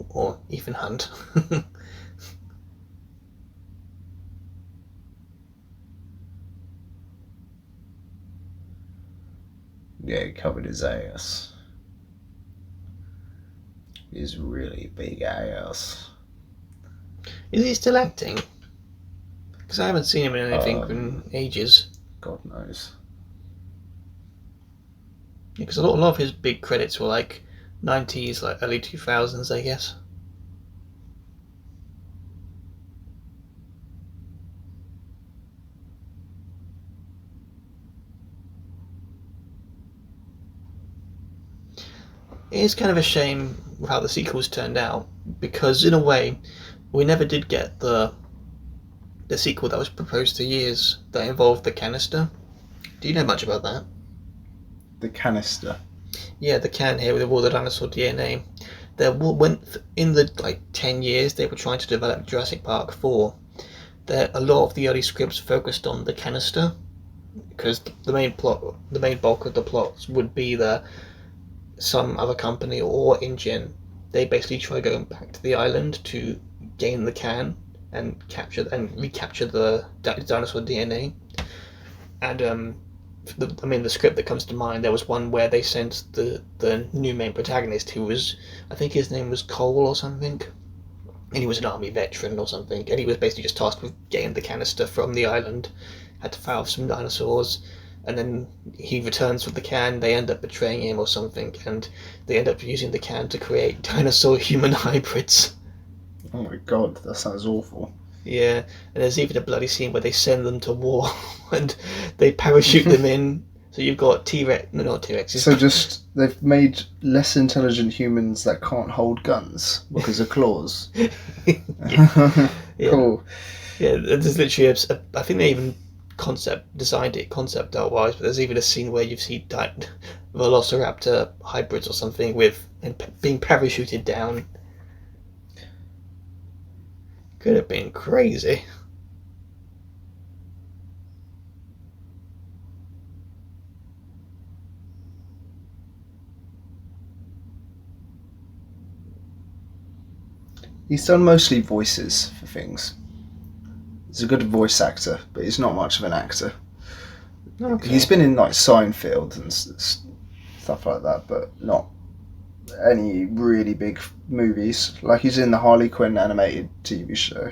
Or Ethan Hunt. Yeah, he covered his ass. His really big ass. Is he still acting? Because I haven't seen him in anything in ages. God knows. Because a lot of his big credits were like 90s, like early 2000s, I guess. It is kind of a shame how the sequels turned out, because in a way, we never did get the sequel that was proposed for years that involved the canister. Do you know much about that? The canister. Yeah, the can here with all the dinosaur DNA. In the 10 years they were trying to develop Jurassic Park 4. A lot of the early scripts focused on the canister, because the main bulk of the plots would be that some other company or engine, they basically try going back to the island to gain the can and recapture the dinosaur DNA. And the script that comes to mind, there was one where they sent the new main protagonist, who was, I think his name was Cole or something, and he was an army veteran or something, and he was basically just tasked with getting the canister from the island, had to fight off some dinosaurs, and then he returns with the can. They end up betraying him or something, and they end up using the can to create dinosaur-human hybrids. Oh my god, that sounds awful. Yeah, and there's even a bloody scene where they send them to war, and they parachute them in. So you've got T-Rex, no, not T-Rexes. So just, they've made less intelligent humans that can't hold guns because of claws. Yeah. Cool. Yeah, there's literally I think they even designed it concept art wise, but there's even a scene where you see Velociraptor hybrids or something being parachuted down. Could have been crazy. He's done mostly voices for things. He's a good voice actor, but he's not much of an actor. Okay. He's been in like Seinfeld and stuff like that, but not any really big movies. Like he's in the Harley Quinn animated TV show.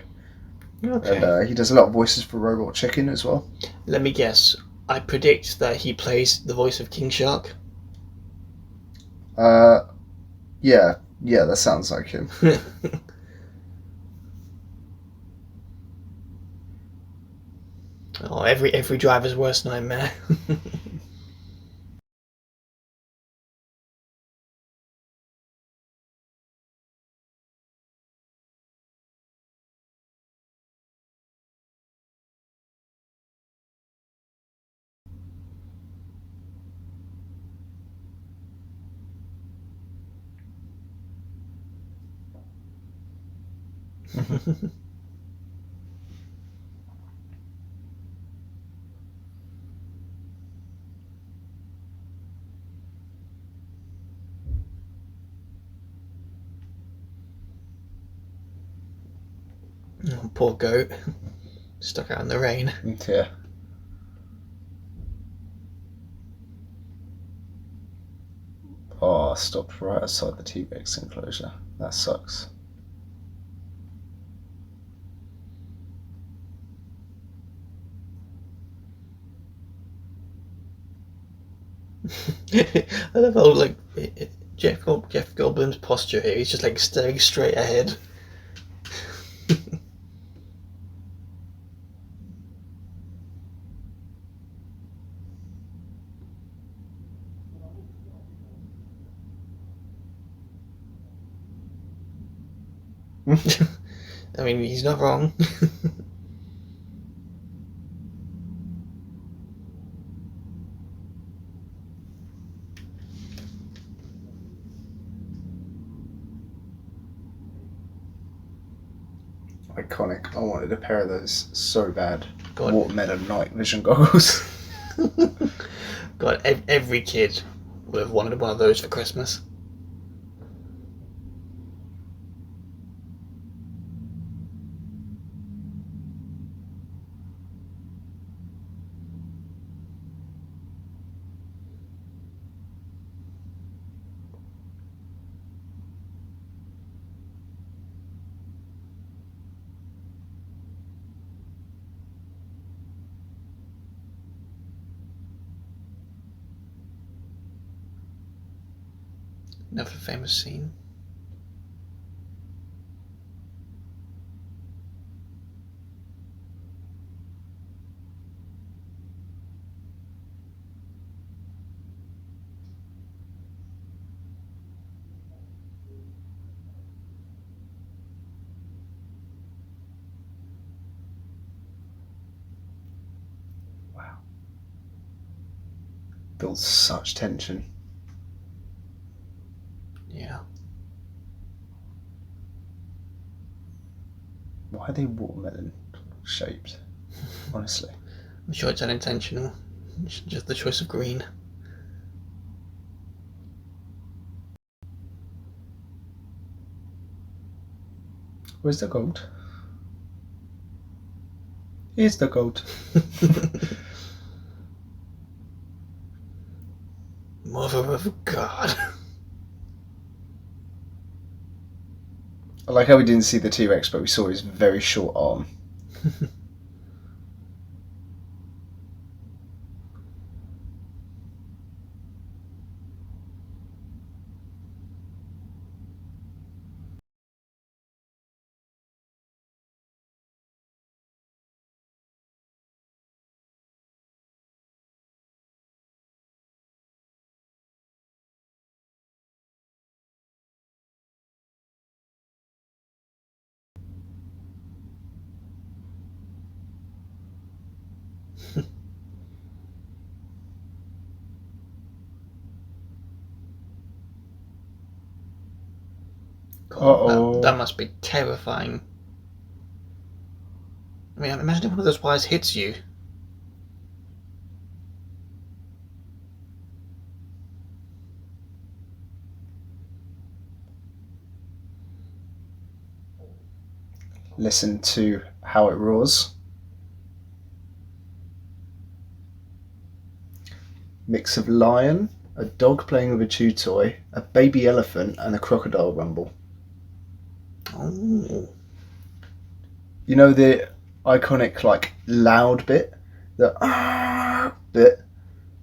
Okay. And he does a lot of voices for Robot Chicken as well. Let me guess. I predict that he plays the voice of King Shark. Yeah, that sounds like him. Oh, every driver's worst nightmare. Oh, poor goat. Stuck out in the rain. Yeah. Oh, I stopped right outside the T-Rex enclosure. That sucks. I love how Jeff Goldblum's posture here. He's just like staring straight ahead. I mean, he's not wrong. Iconic. I wanted a pair of those so bad. God. Watermelon night vision goggles. God, every kid would have wanted one of those for Christmas. Another famous scene. Wow. Builds such tension. Yeah. Why are they watermelon shaped? Honestly. I'm sure it's unintentional. It's just the choice of green. Where's the gold? Here's the gold. Mother of God. I like how we didn't see the T-Rex, but we saw his very short arm. God, that must be terrifying. I mean, imagine if one of those wires hits you. Listen to how it roars. Mix of lion, a dog playing with a chew toy, a baby elephant, and a crocodile rumble. Oh. You know the iconic, like, loud bit? The bit?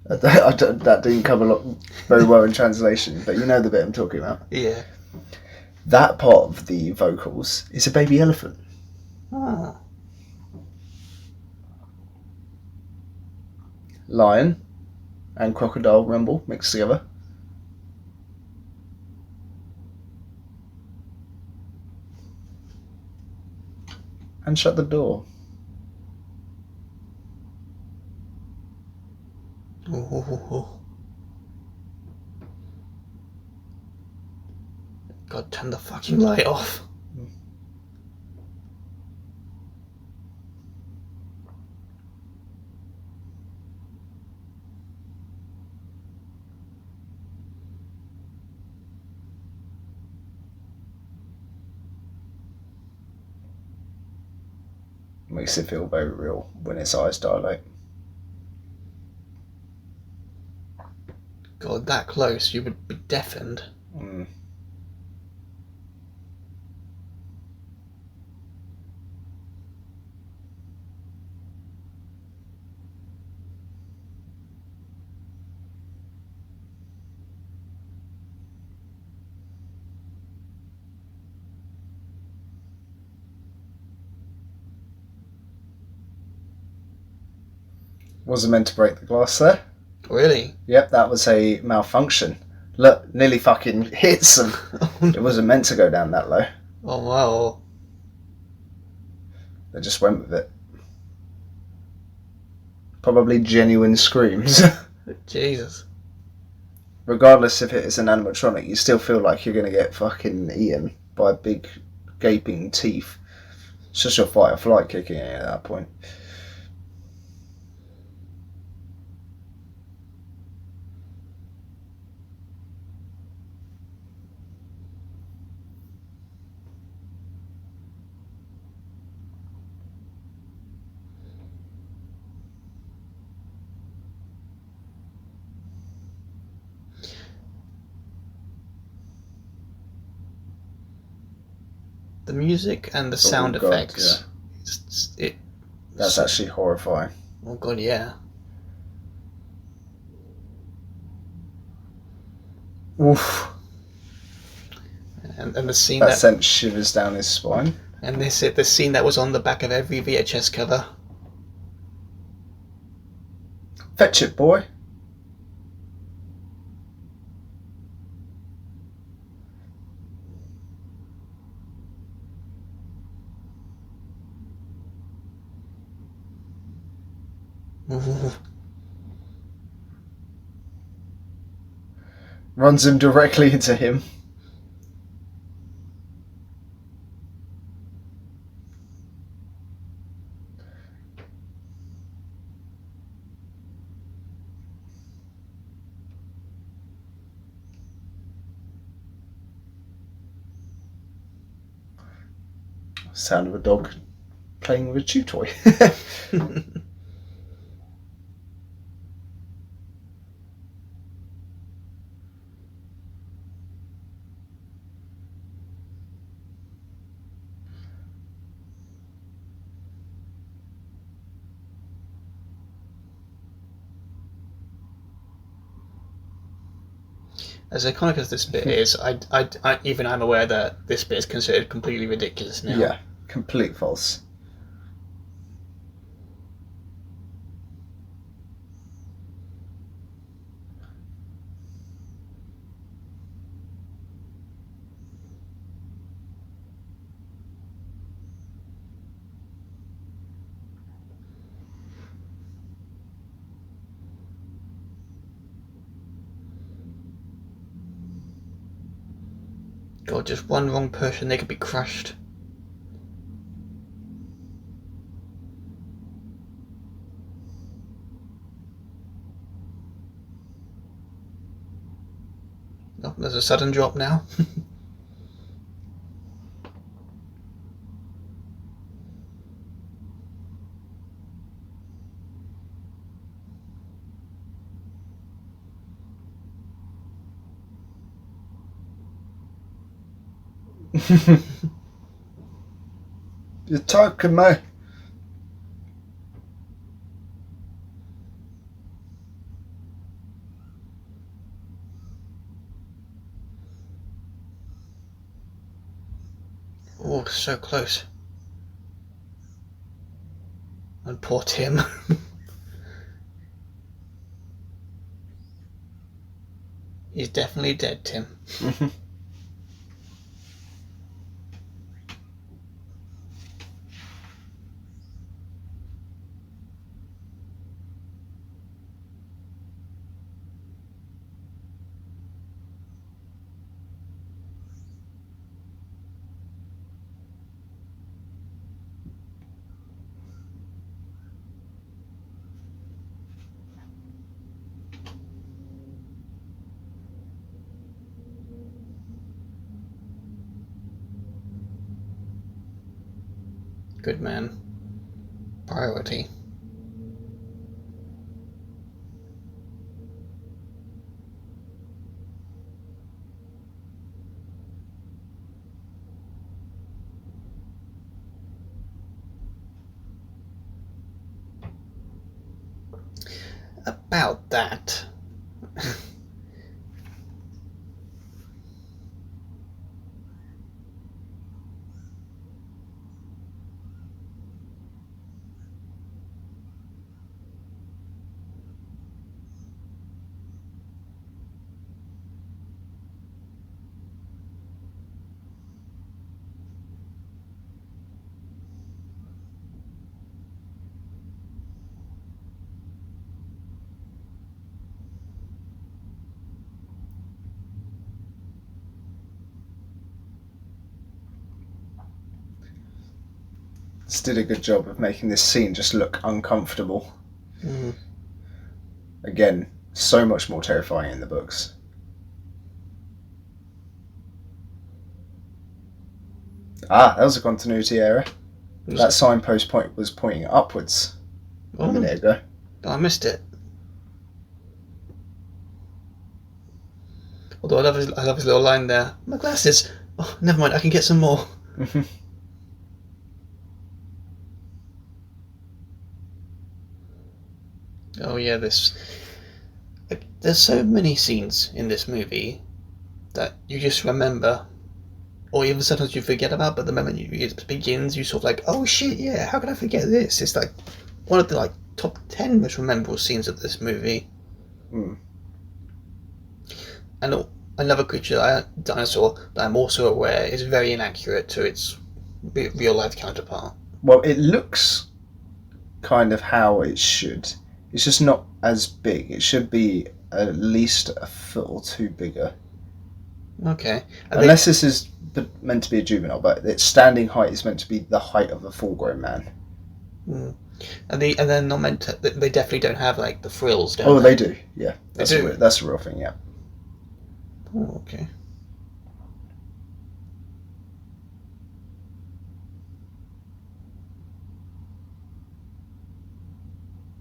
That didn't come very well in translation, but you know the bit I'm talking about. Yeah. That part of the vocals is a baby elephant. Oh. Lion and crocodile rumble mixed together. And shut the door. Oh. God, turn the fucking light off. Makes it feel very real when its eyes dilate. God, that close, you would be deafened. Mm. Wasn't meant to break the glass there. Really? Yep, that was a malfunction. Look, nearly fucking hits them. It wasn't meant to go down that low. Oh, wow. They just went with it. Probably genuine screams. Jesus. Regardless if it is an animatronic, you still feel like you're going to get fucking eaten by big gaping teeth. It's just your fight or flight kicking in at that point. The music and the sound effects. Yeah. That's actually horrifying. Oh, God, yeah. Oof. And the scene that sent shivers down his spine. And this is the scene that was on the back of every VHS cover. Fetch it, boy. Ooh. Runs him directly into him. Sound of a dog playing with a chew toy. As iconic as this bit is, even I'm aware that this bit is considered completely ridiculous now. Yeah, complete false. God, just one wrong push and they could be crushed. Oh, there's a sudden drop now. You're talking, mate. Oh, so close. And poor Tim. He's definitely dead, Tim. Good man. Priority. About that. Just did a good job of making this scene just look uncomfortable. Mm. Again, so much more terrifying in the books. Ah, that was a continuity error. That signpost was pointing upwards a minute ago. I missed it. Although I love his little line there. My glasses. Oh, never mind. I can get some more. Oh yeah, this. Like, there's so many scenes in this movie that you just remember, or even sometimes you forget about. But the moment it begins, you sort of like, oh shit, yeah. How can I forget this? It's like one of the top 10 most memorable scenes of this movie. Mm. And another creature, dinosaur, that I'm also aware is very inaccurate to its real life counterpart. Well, it looks kind of how it should. It's just not as big. It should be at least a foot or two bigger. Okay. Unless this is meant to be a juvenile, but its standing height is meant to be the height of a full-grown man. Mm. And they're not meant to. They definitely don't have the frills, don't Oh, they? they do. Yeah, that's They do? that's a real thing. Yeah. Oh, okay.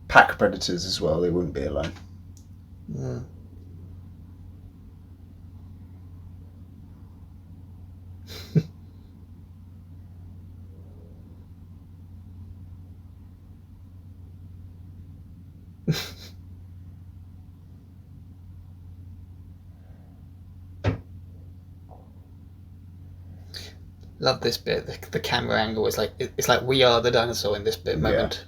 Pack predators as well. They wouldn't be alone. Mm. Love this bit. The camera angle is like it's like we are the dinosaur in this bit moment.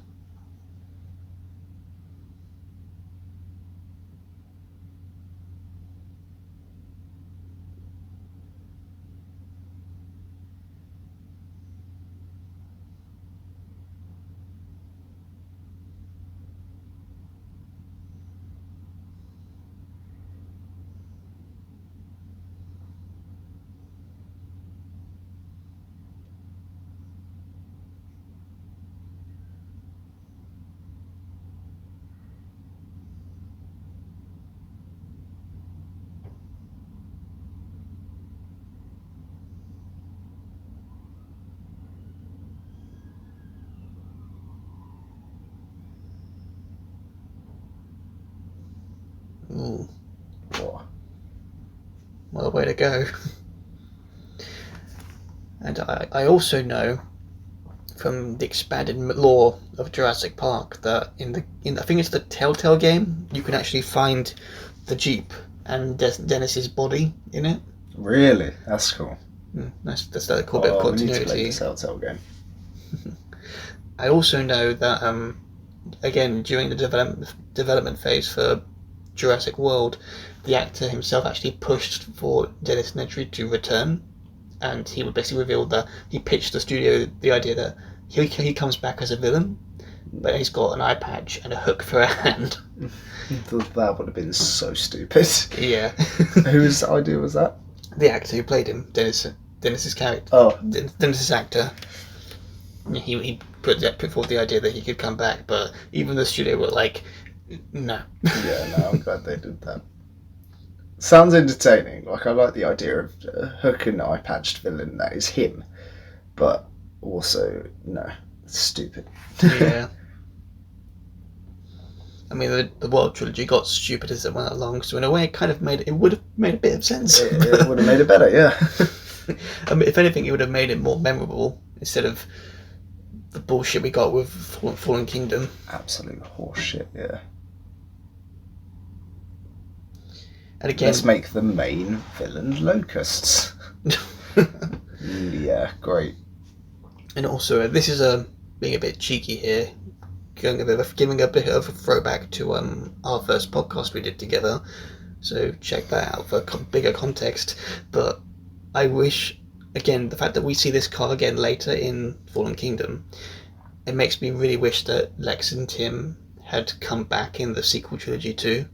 Ooh, what a way to go. And I also know from the expanded lore of Jurassic Park that in I think it's the Telltale game, you can actually find the Jeep and Dennis's body in it. Really? That's cool. That's a cool bit of continuity. We need to play the Telltale game. I also know that again during the development phase for Jurassic World, the actor himself actually pushed for Dennis Nedry to return, and he would basically reveal that he pitched the studio the idea that he comes back as a villain, but he's got an eye patch and a hook for a hand. That would have been so stupid. Yeah. Whose idea was that? The actor who played him, Dennis's character. Oh. Dennis's actor. He put forward the idea that he could come back, but even the studio were like, no. Yeah, no, I'm glad they did that. Sounds entertaining. Like, I like the idea of a hook and eye patched villain that is him, but also, no, it's stupid. Yeah. I mean, the World trilogy got stupid as it went along, so in a way, it would have made a bit of sense. It would have made it better, yeah. I mean, if anything, it would have made it more memorable instead of the bullshit we got with Fallen Kingdom. Absolute horseshit, yeah. And again, let's make the main villain locusts. Yeah, great. And also, this is being a bit cheeky here, giving a bit of a throwback to our first podcast we did together. So check that out for bigger context. But I wish, again, the fact that we see this car again later in Fallen Kingdom, it makes me really wish that Lex and Tim had come back in the sequel trilogy too.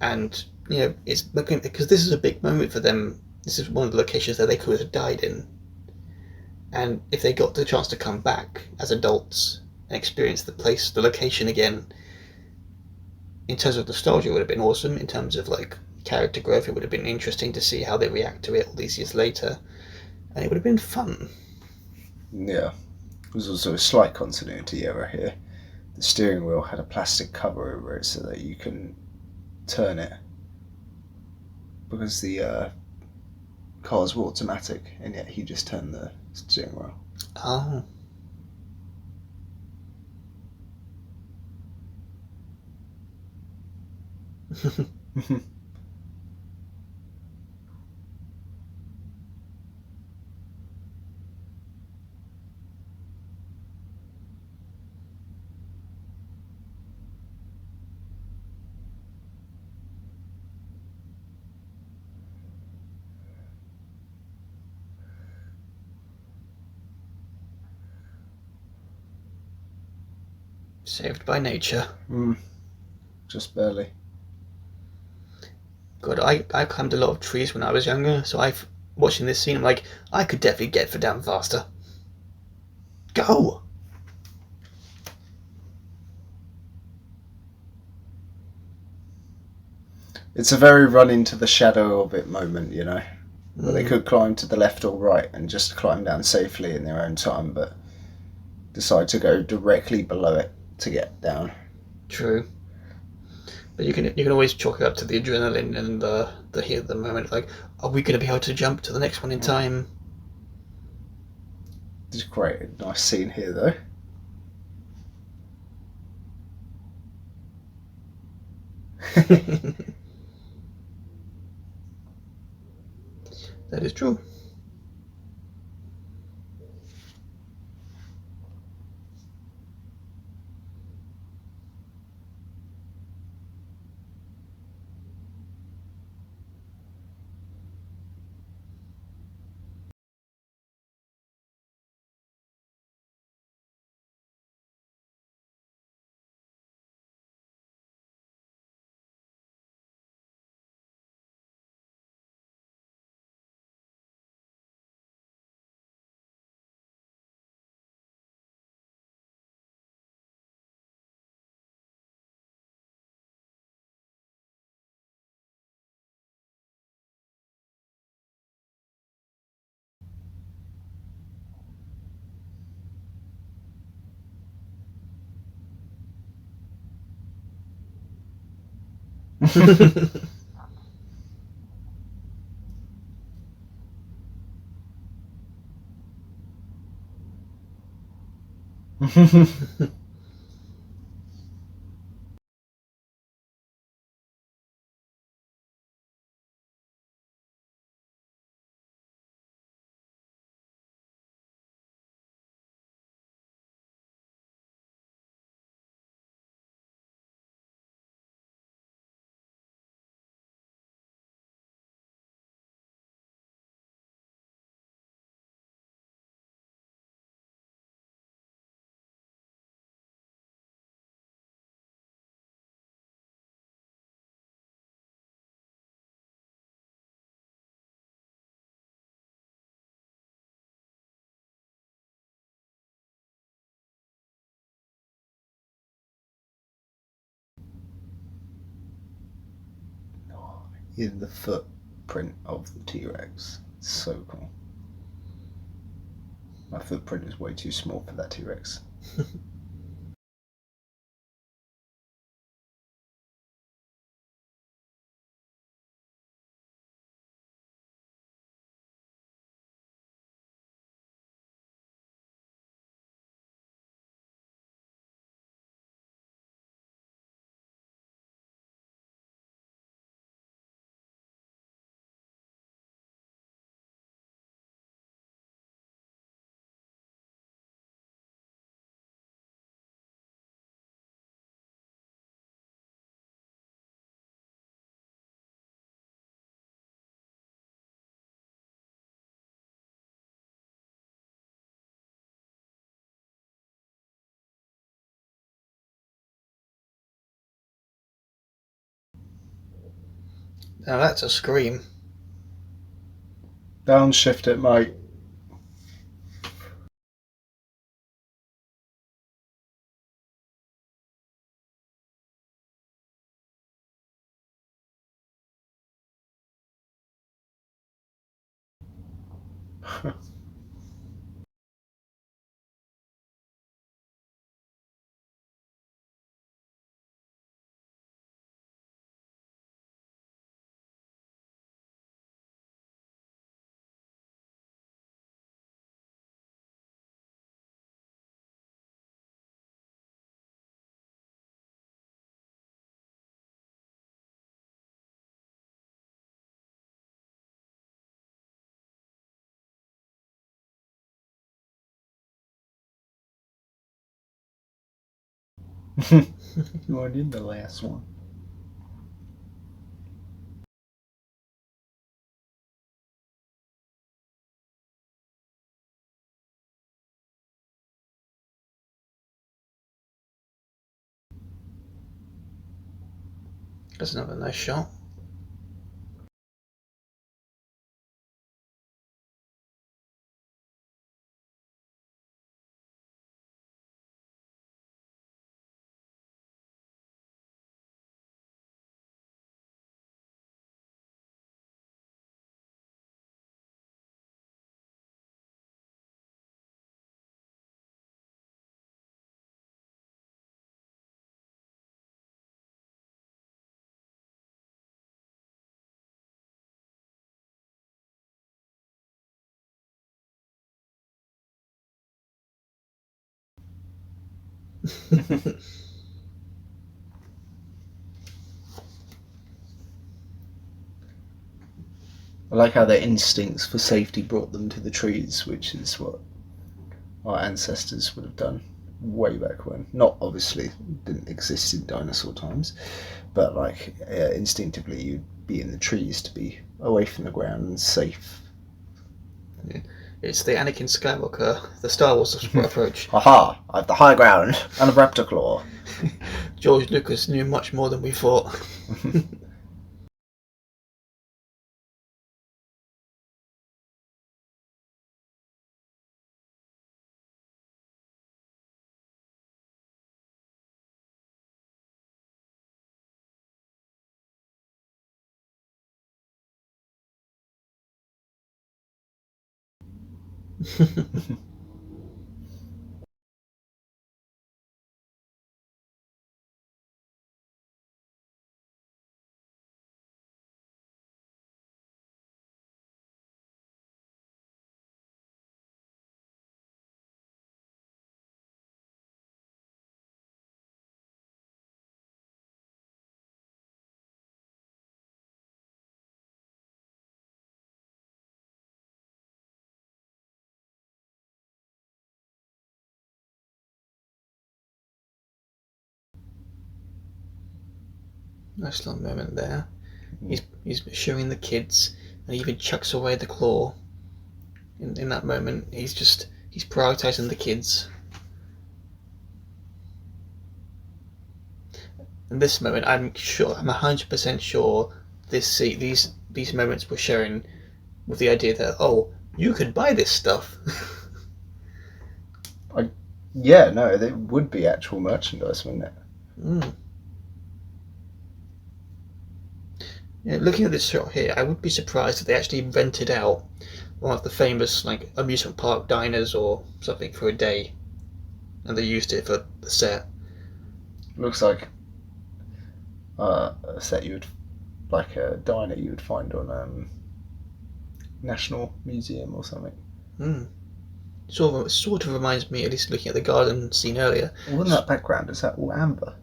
And it's looking, because this is a big moment for them. This is one of the locations that they could have died in. And if they got the chance to come back as adults and experience the location again, in terms of nostalgia, it would have been awesome. In terms of like character growth, it would have been interesting to see how they react to it all these years later, and it would have been fun. Yeah, there's also a slight continuity error here. The steering wheel had a plastic cover over it so that you can turn it, because the cars were automatic, and yet he just turned the steering wheel. Oh. Saved by nature. Just barely. God, I climbed a lot of trees when I was younger, so watching this scene, I'm like, I could definitely get for down faster. Go! It's a very run into the shadow of it moment, where they could climb to the left or right and just climb down safely in their own time, but decide to go directly below it to get down. True. But you can always chalk it up to the adrenaline and the heat of the moment. Like, are we going to be able to jump to the next one in time? It's great, a nice scene here though. That is true. In the footprint of the T-Rex. It's so cool. My footprint is way too small for that T-Rex. Now that's a scream. Downshift it, mate. You weren't in the last one. That's another nice shot. I like how their instincts for safety brought them to the trees, which is what our ancestors would have done way back when. Not obviously didn't exist in dinosaur times, but like instinctively you'd be in the trees to be away from the ground and safe. It's the Anakin Skywalker, the Star Wars approach. Aha! I have the high ground and a raptor claw. George Lucas knew much more than we thought. Nice little moment there. He's showing the kids, and he even chucks away the claw. In that moment, he's prioritising the kids. In this moment, I'm 100% sure these moments were shown with the idea that you could buy this stuff. Yeah, no, it would be actual merchandise, wouldn't it? Mm. Yeah, looking at this shot here, I would be surprised if they actually rented out one of the famous amusement park diners or something for a day, and they used it for the set. Looks like a set like a diner you would find on National Museum or something. Mm. Sort of reminds me, at least looking at the garden scene earlier. Wouldn't that background, is that all amber?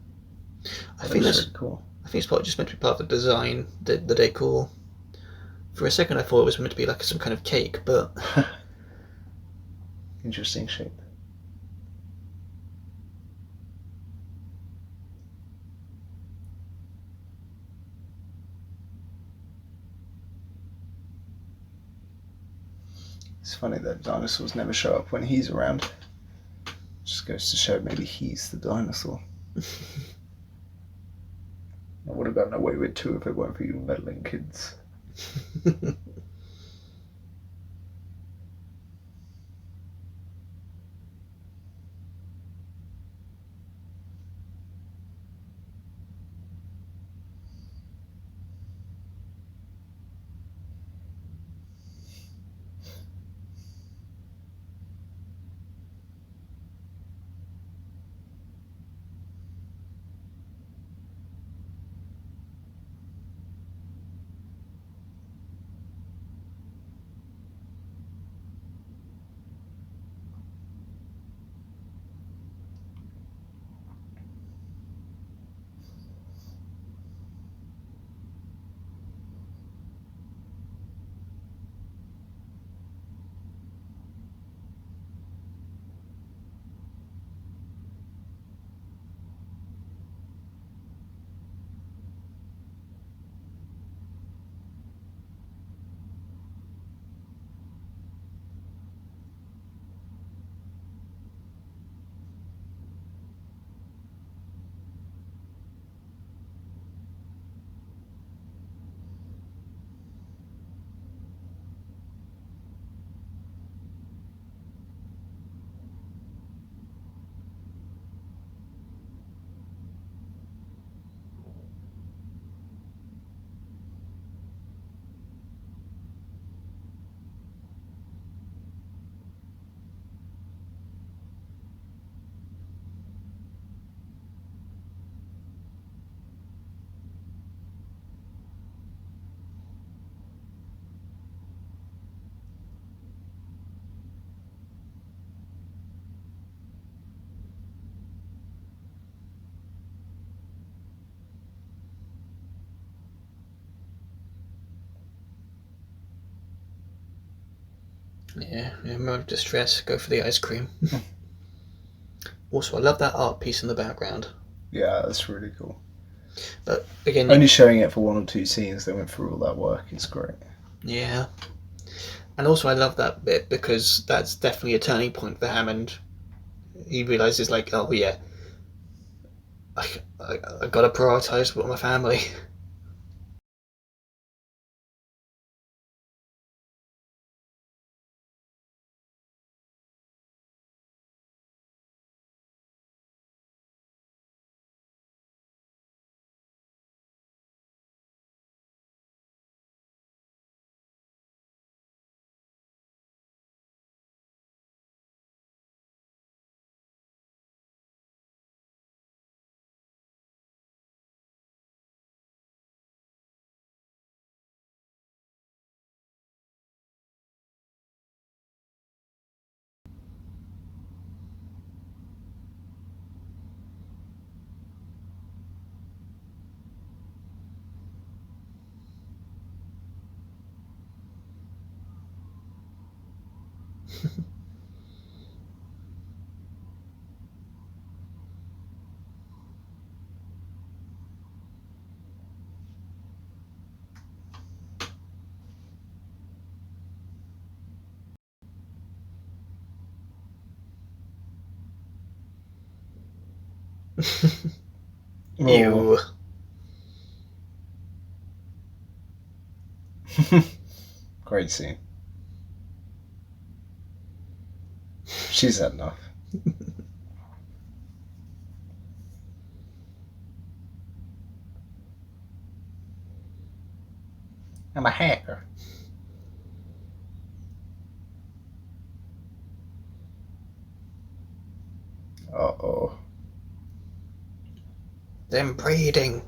I think that's really cool. I think it's probably just meant to be part of the design, the decor. For a second, I thought it was meant to be like some kind of cake, but Interesting shape. It's funny that dinosaurs never show up when he's around. Just goes to show maybe he's the dinosaur. I would have gotten away with two if it weren't for you meddling kids. yeah, moment of distress, go for the ice cream. Also, I love that art piece in the background. Yeah, that's really cool. But again, only showing it for one or two scenes, they went through all that work. It's great. Yeah, and also I love that bit because that's definitely a turning point for Hammond. He realizes oh yeah, I gotta prioritize my family. Ew. Great scene. She's had enough. I'm a hacker. Uh-oh. Them breeding.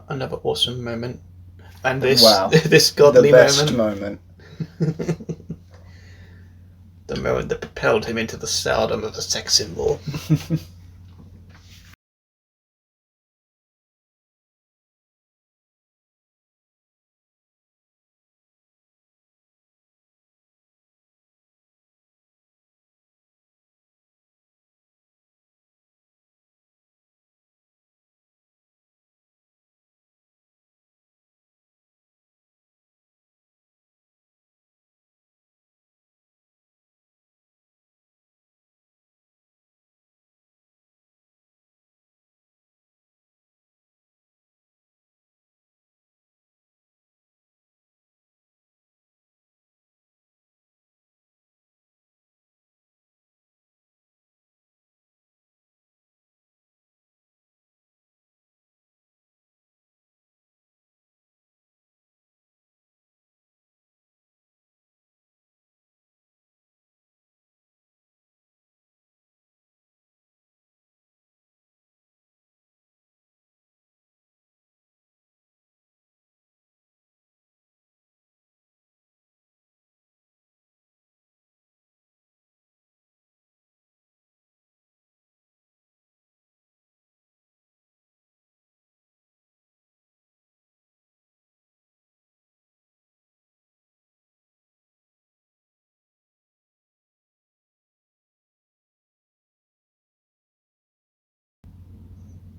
Another awesome moment. And this Wow. this godly The best moment. moment. The moment that propelled him into the stardom of a sex symbol.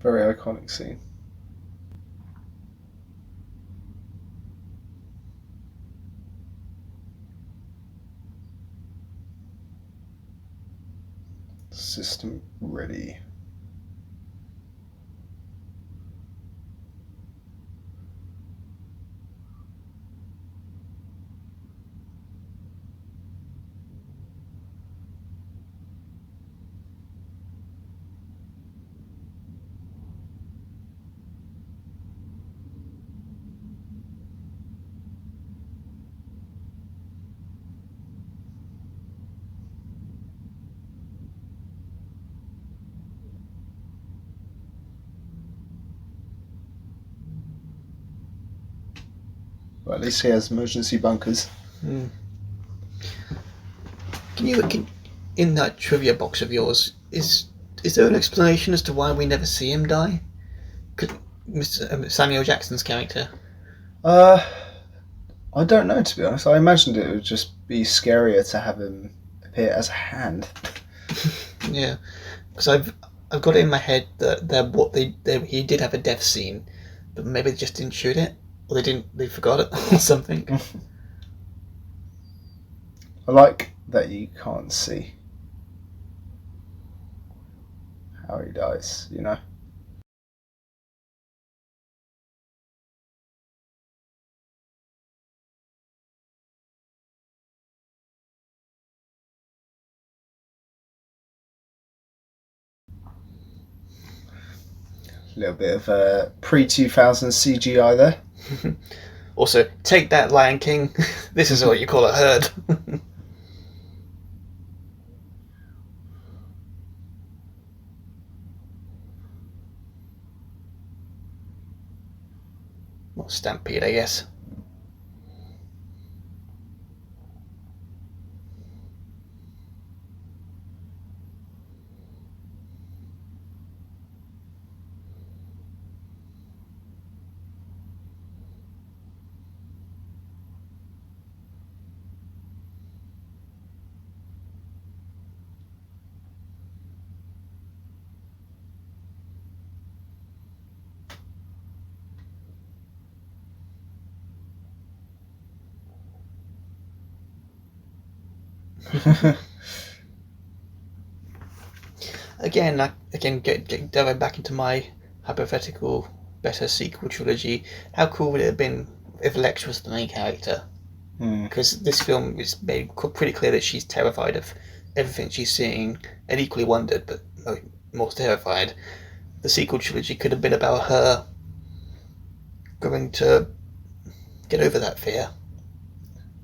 Very iconic scene. System ready. Well, at least he has emergency bunkers. Mm. Can in that trivia box of yours, is there an explanation as to why we never see him die? Mr. Samuel Jackson's character. I don't know, to be honest. I imagined it would just be scarier to have him appear as a hand. Yeah, because I've got it in my head that he did have a death scene, but maybe they just didn't shoot it, or they forgot it or something. I like that you can't see how he dies, you know? A little bit of pre-2000 CGI there. Also, take that, Lion King. This is what you call a herd. Well, stampede, I guess. Again, diving back into my hypothetical better sequel trilogy, how cool would it have been if Lex was the main character? Because this film is made pretty clear that she's terrified of everything she's seeing, and equally wondered, but more terrified. The sequel trilogy could have been about her going to get over that fear.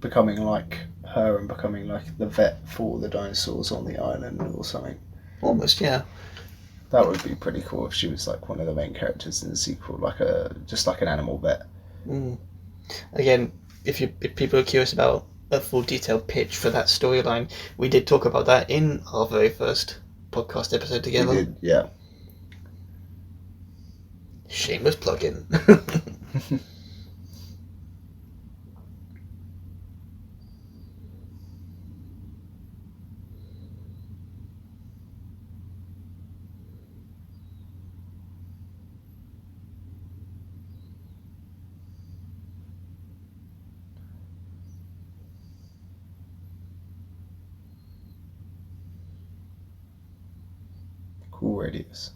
Becoming like her and becoming like the vet for the dinosaurs on the island or something. Almost, yeah. That would be pretty cool if she was like one of the main characters in the sequel, just like an animal vet. Again, if people are curious about a full detailed pitch for that storyline, we did talk about that in our very first podcast episode together. We did, yeah. Shameless plug-in. Cool radius.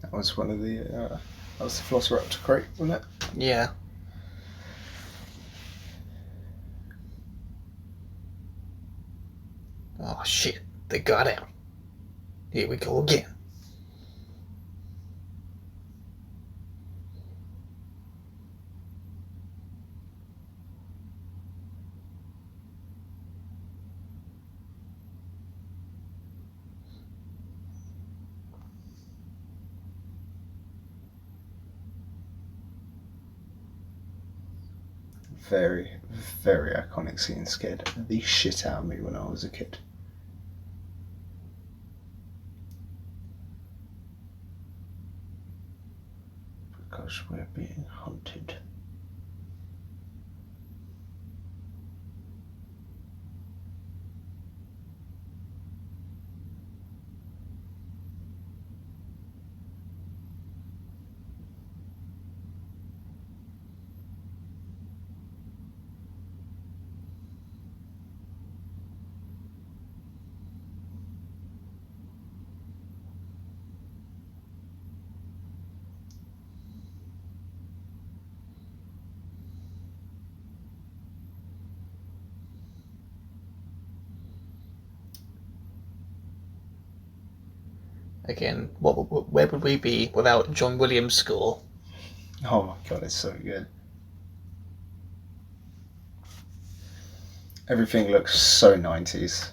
That was one of the. That was the Velociraptor crate, wasn't it? Yeah. Oh shit! They got out. Here we go again. Very, very iconic scene. Scared the shit out of me when I was a kid. Because we're being hunted. Again, where would we be without John Williams' score? Oh my god, it's so good. Everything looks so 90s.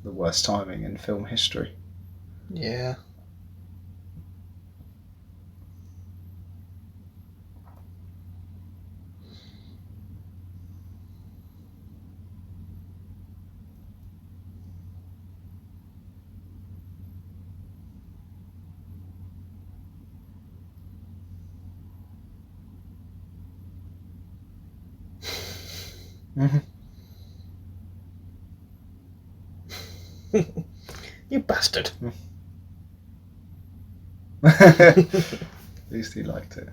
the worst timing in film history. Yeah. You bastard. At least he liked it.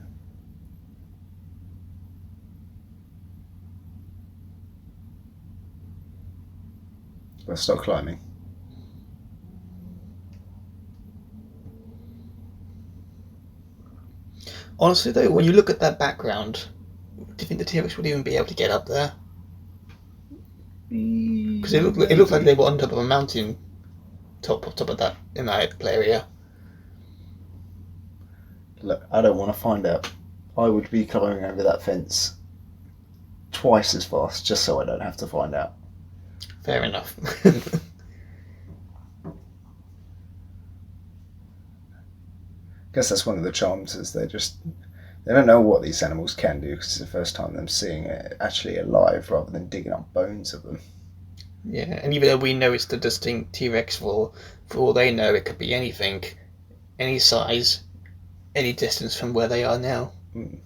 Well, stop climbing. Honestly, though, when you look at that background, do you think the T-Rex would even be able to get up there? Because it looked like they were on top of a mountain, top of that in that area. Look, I don't want to find out. I would be climbing over that fence twice as fast just so I don't have to find out. Fair enough. I guess that's one of the charms, is they don't know what these animals can do, because it's the first time them seeing it actually alive rather than digging up bones of them. Yeah, and even though we know it's the distinct T-Rex, for all they know, it could be anything, any size, any distance from where they are now. Mm.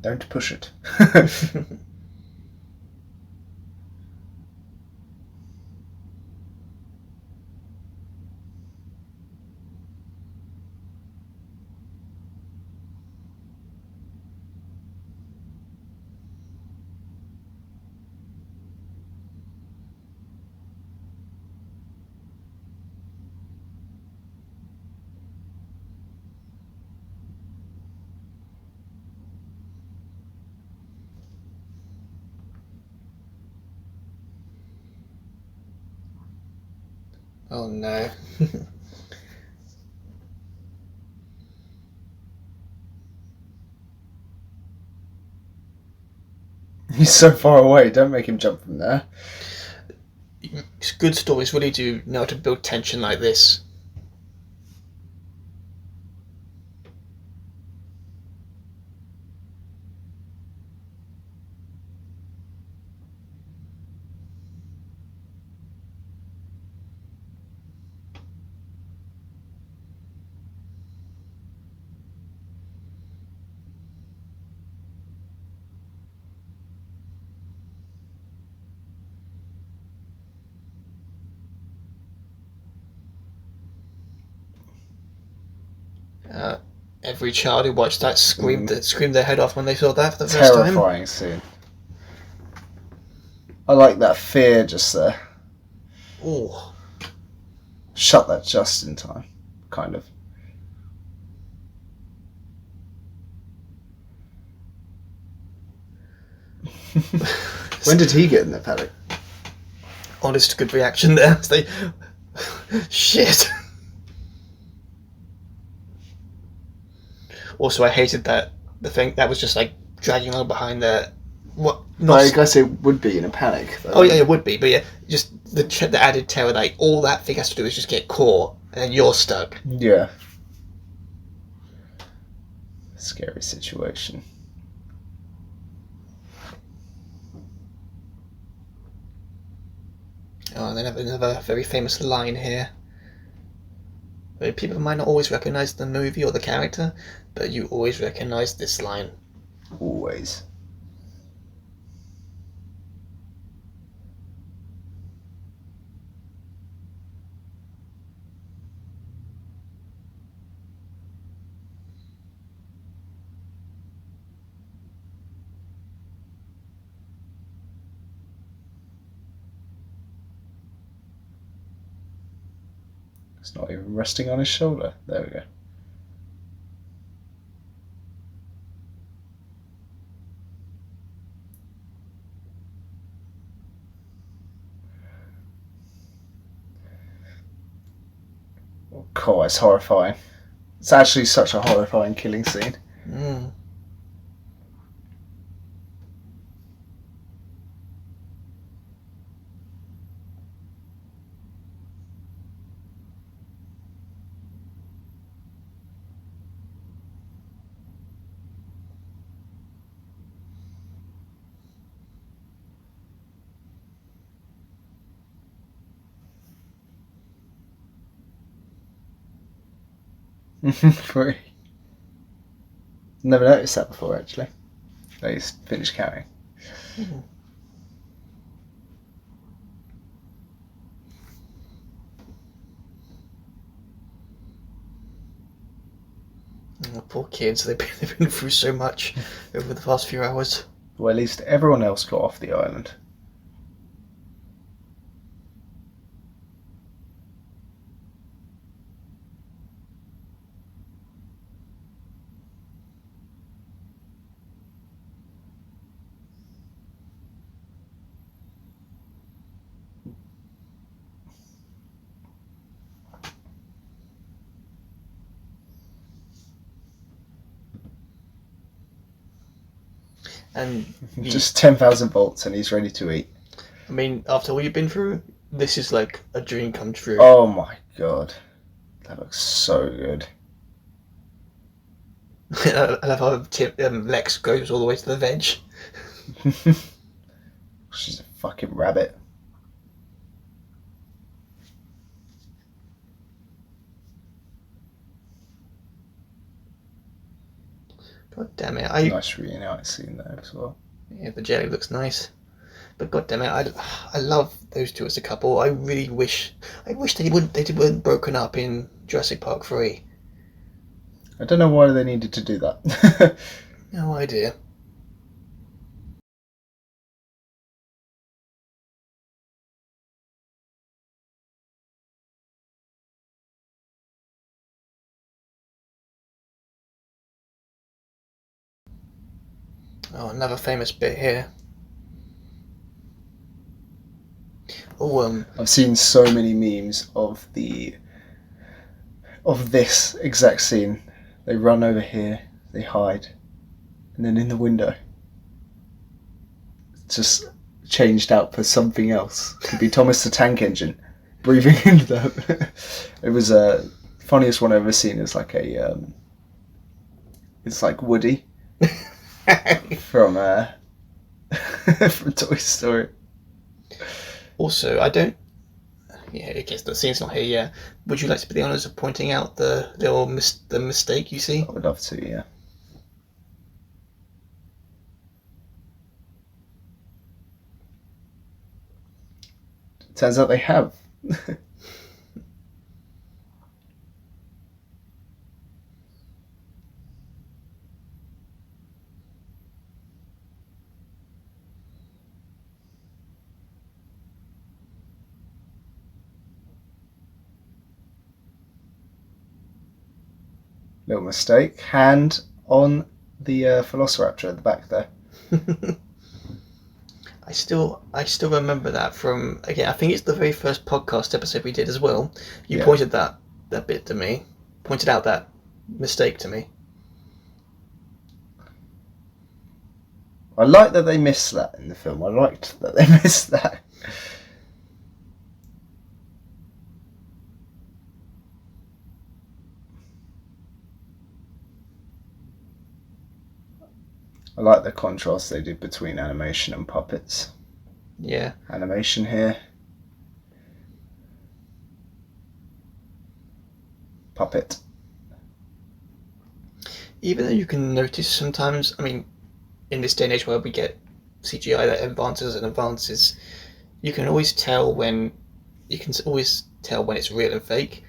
Don't push it. Oh no. He's so far away, don't make him jump from there. Good stories really do know how to build tension like this. Every child who watched that screamed their head off when they saw that for the first time. Terrifying scene. I like that fear just there. Oh. Shut that just in time, kind of. When did he get in the paddock? Honest, good reaction there. Shit. Also, I hated that the thing that was just like dragging along behind the what? Not I guess it would be in a panic, though. Oh yeah, it would be, but yeah, just the added terror. Like all that thing has to do is just get caught, and then you're stuck. Yeah. Scary situation. Oh, and then another very famous line here. People might not always recognise the movie or the character, but you always recognise this line. Always. It's not even resting on his shoulder. There we go. Oh, it's horrifying. It's actually such a horrifying killing scene. Mm. Free. Never noticed that before, actually. I just finished counting. Mm. Oh, poor kids, they've been through so much over the past few hours. Well, at least everyone else got off the island. And Just 10,000 volts and he's ready to eat. I mean, after all you've been through, this is like a dream come true. Oh my god. That looks so good. I love how Lex goes all the way to the veg. She's a fucking rabbit. God damn it! Nice reunite scene there as well. Yeah, the jelly looks nice, but god damn it, I love those two as a couple. I really wish they weren't broken up in Jurassic Park 3. I don't know why they needed to do that. No idea. Oh, another famous bit here. Oh, I've seen so many memes of this exact scene. They run over here, they hide, and then in the window, it's just changed out for something else. Could be Thomas the Tank Engine breathing into them. It was funniest one I've ever seen. Is like it's like Woody from from Toy Story. Also, I don't. Yeah, I guess the scene's not here yet. Would you like to be the honours of pointing out the mistake you see? I would love to, yeah. Turns out they have. Little mistake. Hand on the Velociraptor at the back there. I still remember that from, again, I think it's the very first podcast episode we did as well. You pointed that bit to me, pointed out that mistake to me. I like that they missed that in the film. I liked that they missed that. I like the contrast they did between animation and puppets. Yeah. Animation here. Puppet. Even though you can notice sometimes, I mean, in this day and age where we get CGI that advances and advances, you can always tell when it's real and fake.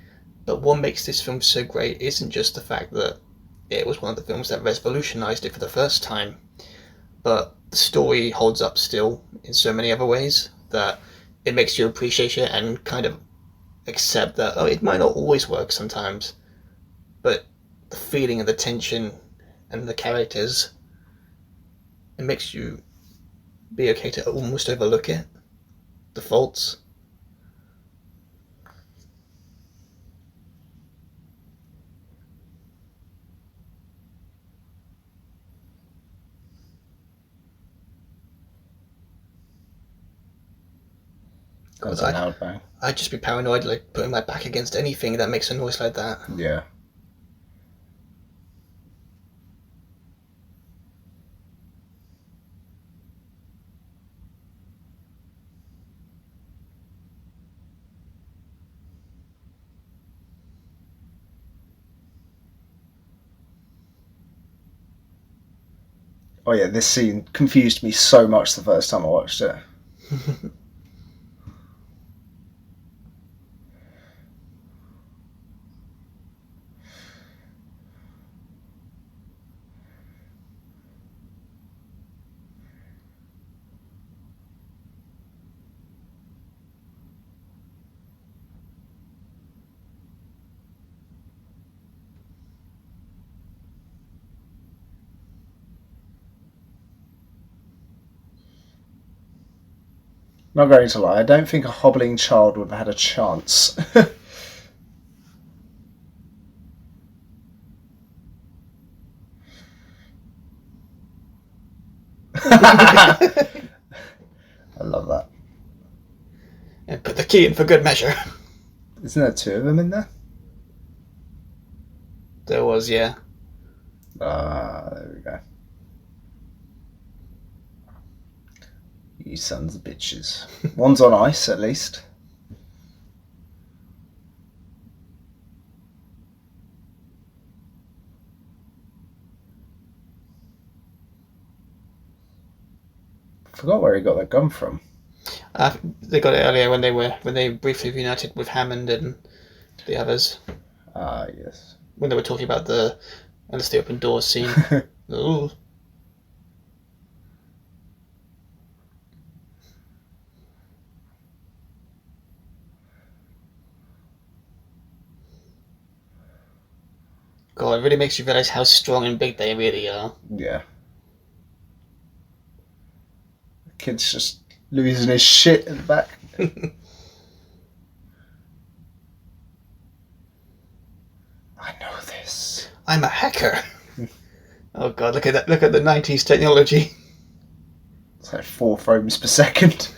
But what makes this film so great isn't just the fact that it was one of the films that revolutionized it for the first time, but the story holds up still in so many other ways that it makes you appreciate it and kind of accept that it might not always work sometimes, but the feeling of the tension and the characters, it makes you be okay to almost overlook it, the faults. That's a loud bang. I'd just be paranoid, like putting my back against anything that makes a noise like that. Yeah. Oh yeah, this scene confused me so much the first time I watched it. Not going to lie, I don't think a hobbling child would have had a chance. I love that. And put the key in for good measure. Isn't there two of them in there? There was, yeah. There we go. You sons of bitches. One's on ice, at least. Forgot where he got that gun from. They got it earlier when they briefly reunited with Hammond and the others. Yes. When they were talking about the open doors scene. Ooh. God, it really makes you realise how strong and big they really are. Yeah. The kid's just losing his shit in the back. I know this. I'm a hacker. Oh God, look at that! Look at the 90s technology. It's like 4 frames per second.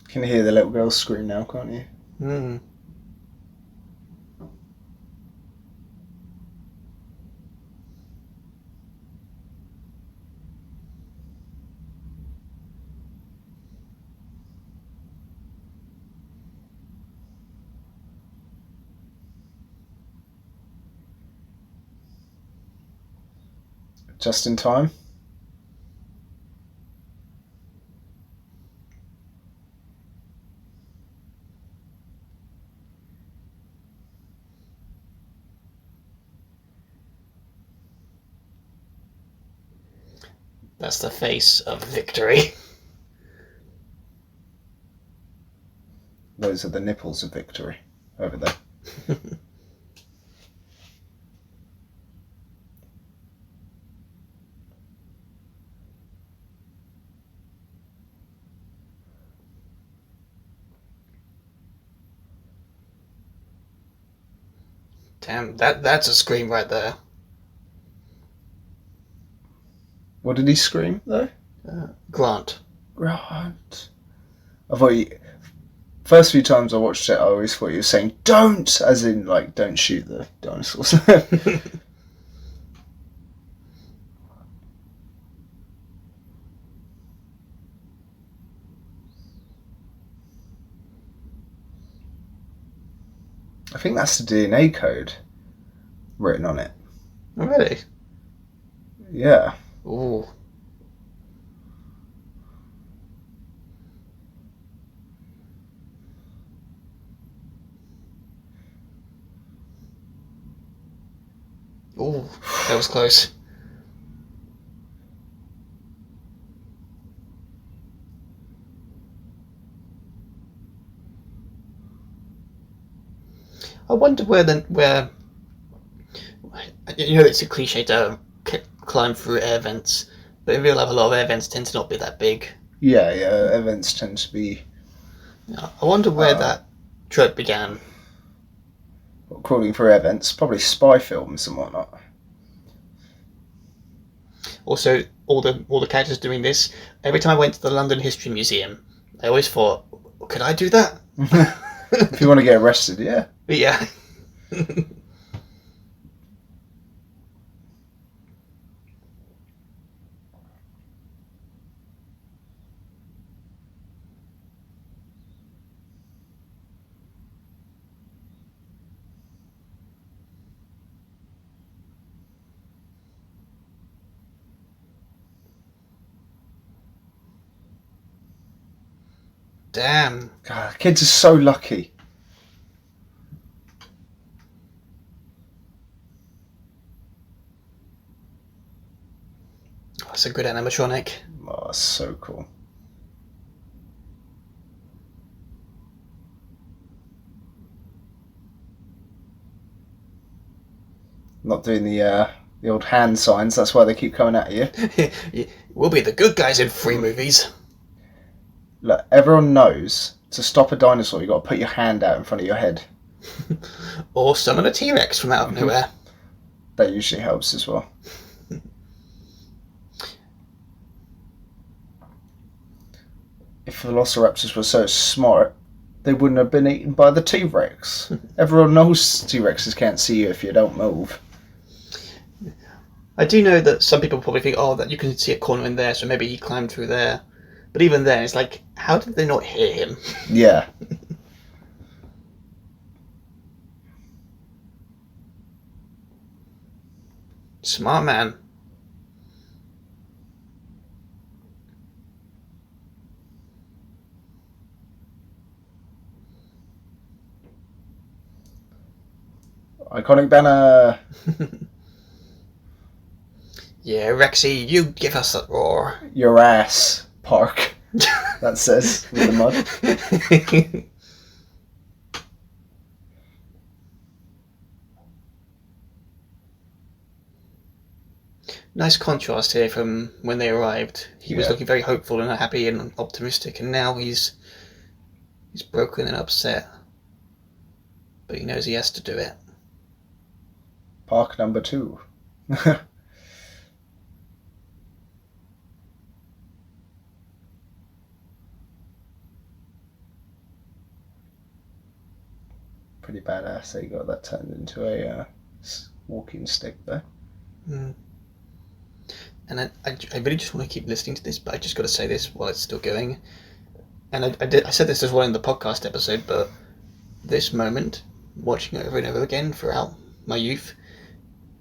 You can hear the little girl scream now, can't you? Hmm. Just in time. That's the face of victory. Those are the nipples of victory over there. Damn, that's a scream right there. What did he scream, though? Grant. Grant. I thought first few times I watched it, I always thought you were saying "don't," as in like don't shoot the dinosaurs. I think that's the DNA code written on it. Oh, really? Yeah. Ooh. Ooh, that was close. I wonder where you know it's a cliche to climb through air vents, but in real life a lot of air vents tend to not be that big. Yeah, events tend to be... I wonder where that trope began. Crawling through events, probably spy films and whatnot. Also, all the characters doing this. Every time I went to the London History Museum, I always thought, could I do that? If you want to get arrested, yeah. But yeah. Damn. God, kids are so lucky. That's a good animatronic. Oh, so cool. Not doing the old hand signs. That's why they keep coming at you. We'll be the good guys in 3 movies. Look, everyone knows to stop a dinosaur, you've got to put your hand out in front of your head. Or summon a T-Rex from out of nowhere. That usually helps as well. If velociraptors were so smart, they wouldn't have been eaten by the T-Rex. Everyone knows T-Rexes can't see you if you don't move. I do know that some people probably think, oh, that you can see a corner in there, so maybe he climbed through there. But even then, it's like, how did they not hear him? Yeah. Smart man. Iconic banner. Yeah, Rexy, you give us that roar. Your ass, Park. That says with the mud. Nice contrast here from when they arrived. He was looking very hopeful and happy and optimistic, and now he's broken and upset. But he knows he has to do it. Park number 2. Pretty badass. They got that turned into a walking stick there. Mm. And I really just want to keep listening to this, but I just got to say this while it's still going. And I said this as well in the podcast episode, but this moment, watching it over and over again throughout my youth,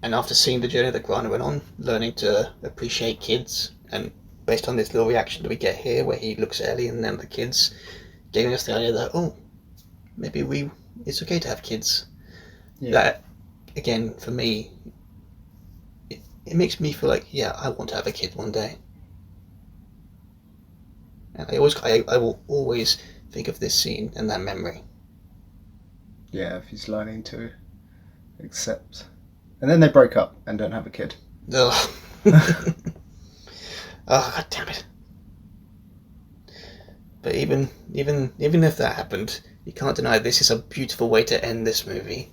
and after seeing the journey that Grant went on, learning to appreciate kids, and based on this little reaction that we get here, where he looks at Ellie and then the kids, giving us the idea that, oh, maybe it's okay to have kids. Yeah. That, again, for me, it makes me feel like, yeah, I want to have a kid one day. And I will always think of this scene and that memory. Yeah, if he's learning to accept. And then they break up and don't have a kid. Ugh. Oh, god damn it. But even if that happened, you can't deny this is a beautiful way to end this movie.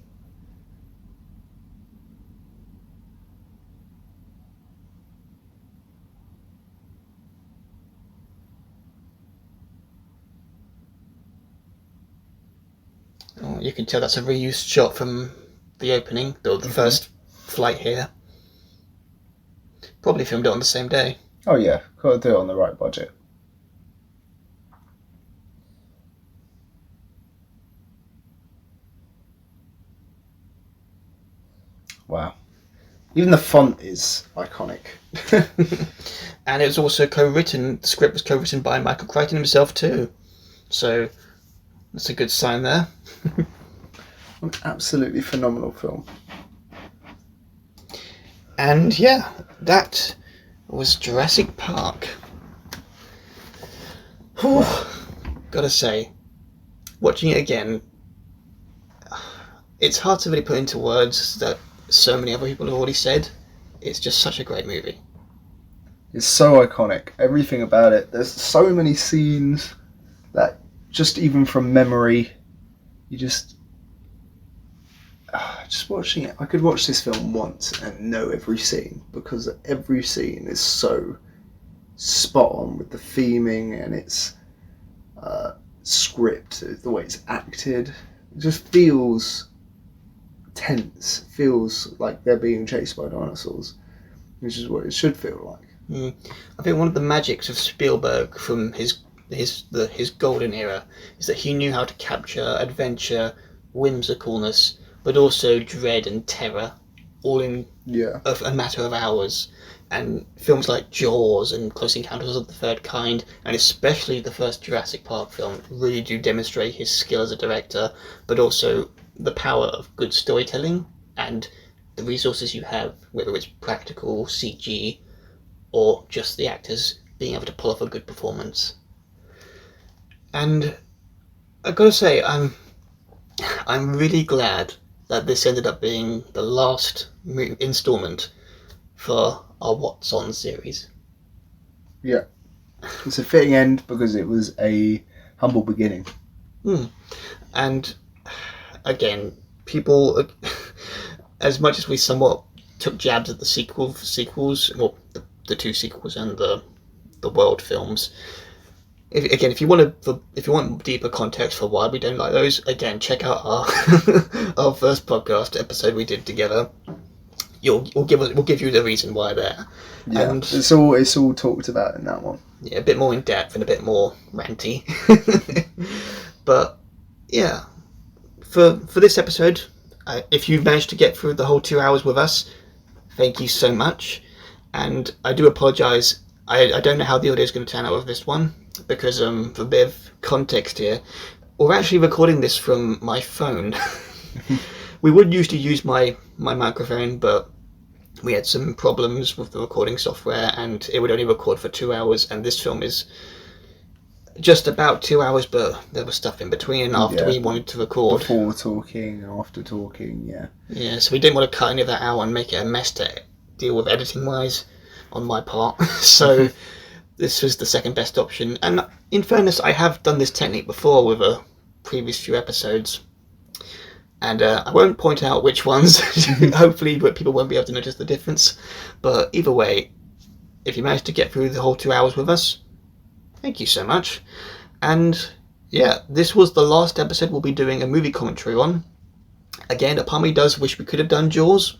Oh, you can tell that's a reused shot from the opening, the first flight here. Probably filmed it on the same day. Oh yeah, got to do it on the right budget. Wow. Even the font is iconic. And it was also co-written. The script was co-written by Michael Crichton himself too. So that's a good sign there. An absolutely phenomenal film. And yeah, that was Jurassic Park. Whew. Gotta say, watching it again, it's hard to really put into words that so many other people have already said. It's just such a great movie. It's so iconic. Everything about it. There's so many scenes that just even from memory, you just watching it. I could watch this film once and know every scene because every scene is so spot on with the theming and its script, the way it's acted. It just feels tense. It feels like they're being chased by dinosaurs, which is what it should feel like. I think one of the magics of Spielberg from his golden era is that he knew how to capture adventure, whimsicalness, but also dread and terror, all in a matter of hours. And films like Jaws and Close Encounters of the Third Kind, and especially the first Jurassic Park film, really do demonstrate his skill as a director, but also the power of good storytelling and the resources you have, whether it's practical, CG, or just the actors being able to pull off a good performance. And I've got to say, I'm really glad that this ended up being the last installment for our What's On series. Yeah. It's a fitting end because it was a humble beginning. And again, people, as much as we somewhat took jabs at the sequels, well, the two sequels and the world films. If you want deeper context for why we don't like those, again, check out our our first podcast episode we did together. We'll give you the reason why there. Yeah, and it's all talked about in that one. Yeah, a bit more in depth and a bit more ranty. But yeah, for this episode, if you've managed to get through the whole 2 hours with us, thank you so much. And I do apologise. I don't know how the audio is going to turn out with this one, because for a bit of context here, we're actually recording this from my phone. We would usually use my microphone, but we had some problems with the recording software and it would only record for 2 hours, and this film is just about 2 hours, but there was stuff in between after we wanted to record. Before talking, after talking, Yeah, so we didn't want to cut any of that out and make it a mess to deal with editing-wise on my part. So this was the second best option. And in fairness, I have done this technique before with a previous few episodes. And I won't point out which ones, hopefully, but people won't be able to notice the difference. But either way, if you managed to get through the whole 2 hours with us, thank you so much. And yeah, this was the last episode we'll be doing a movie commentary on. Again, a part of me does wish we could have done Jaws,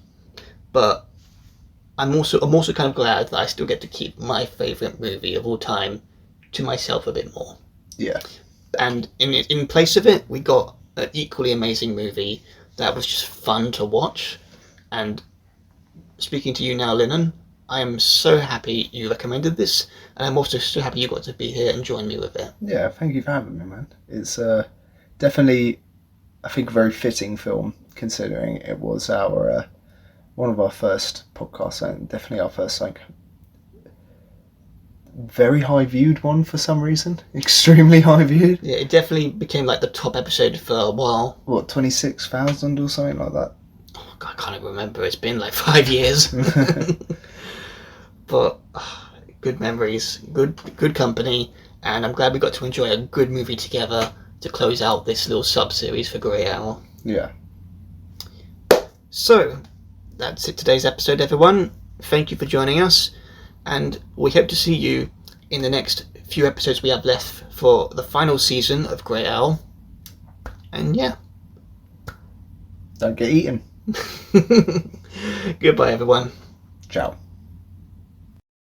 but I'm also kind of glad that I still get to keep my favourite movie of all time to myself a bit more. Yeah. And in place of it, we got an equally amazing movie that was just fun to watch. And speaking to you now, Lennon, I am so happy you recommended this, and I'm also so happy you got to be here and join me with it. Yeah, thank you for having me, man. It's definitely, I think, a very fitting film, considering it was our one of our first podcasts, and definitely our first very high viewed one for some reason. Extremely high viewed. Yeah, it definitely became like the top episode for a while. What, 26,000 or something like that? Oh, God, I can't even remember. It's been like 5 years. But good memories, good company, and I'm glad we got to enjoy a good movie together to close out this little sub-series for Grey Owl. Yeah. So, that's it, today's episode, everyone. Thank you for joining us, and we hope to see you in the next few episodes we have left for the final season of Grey Owl. And yeah. Don't get eaten. Goodbye, everyone. Ciao.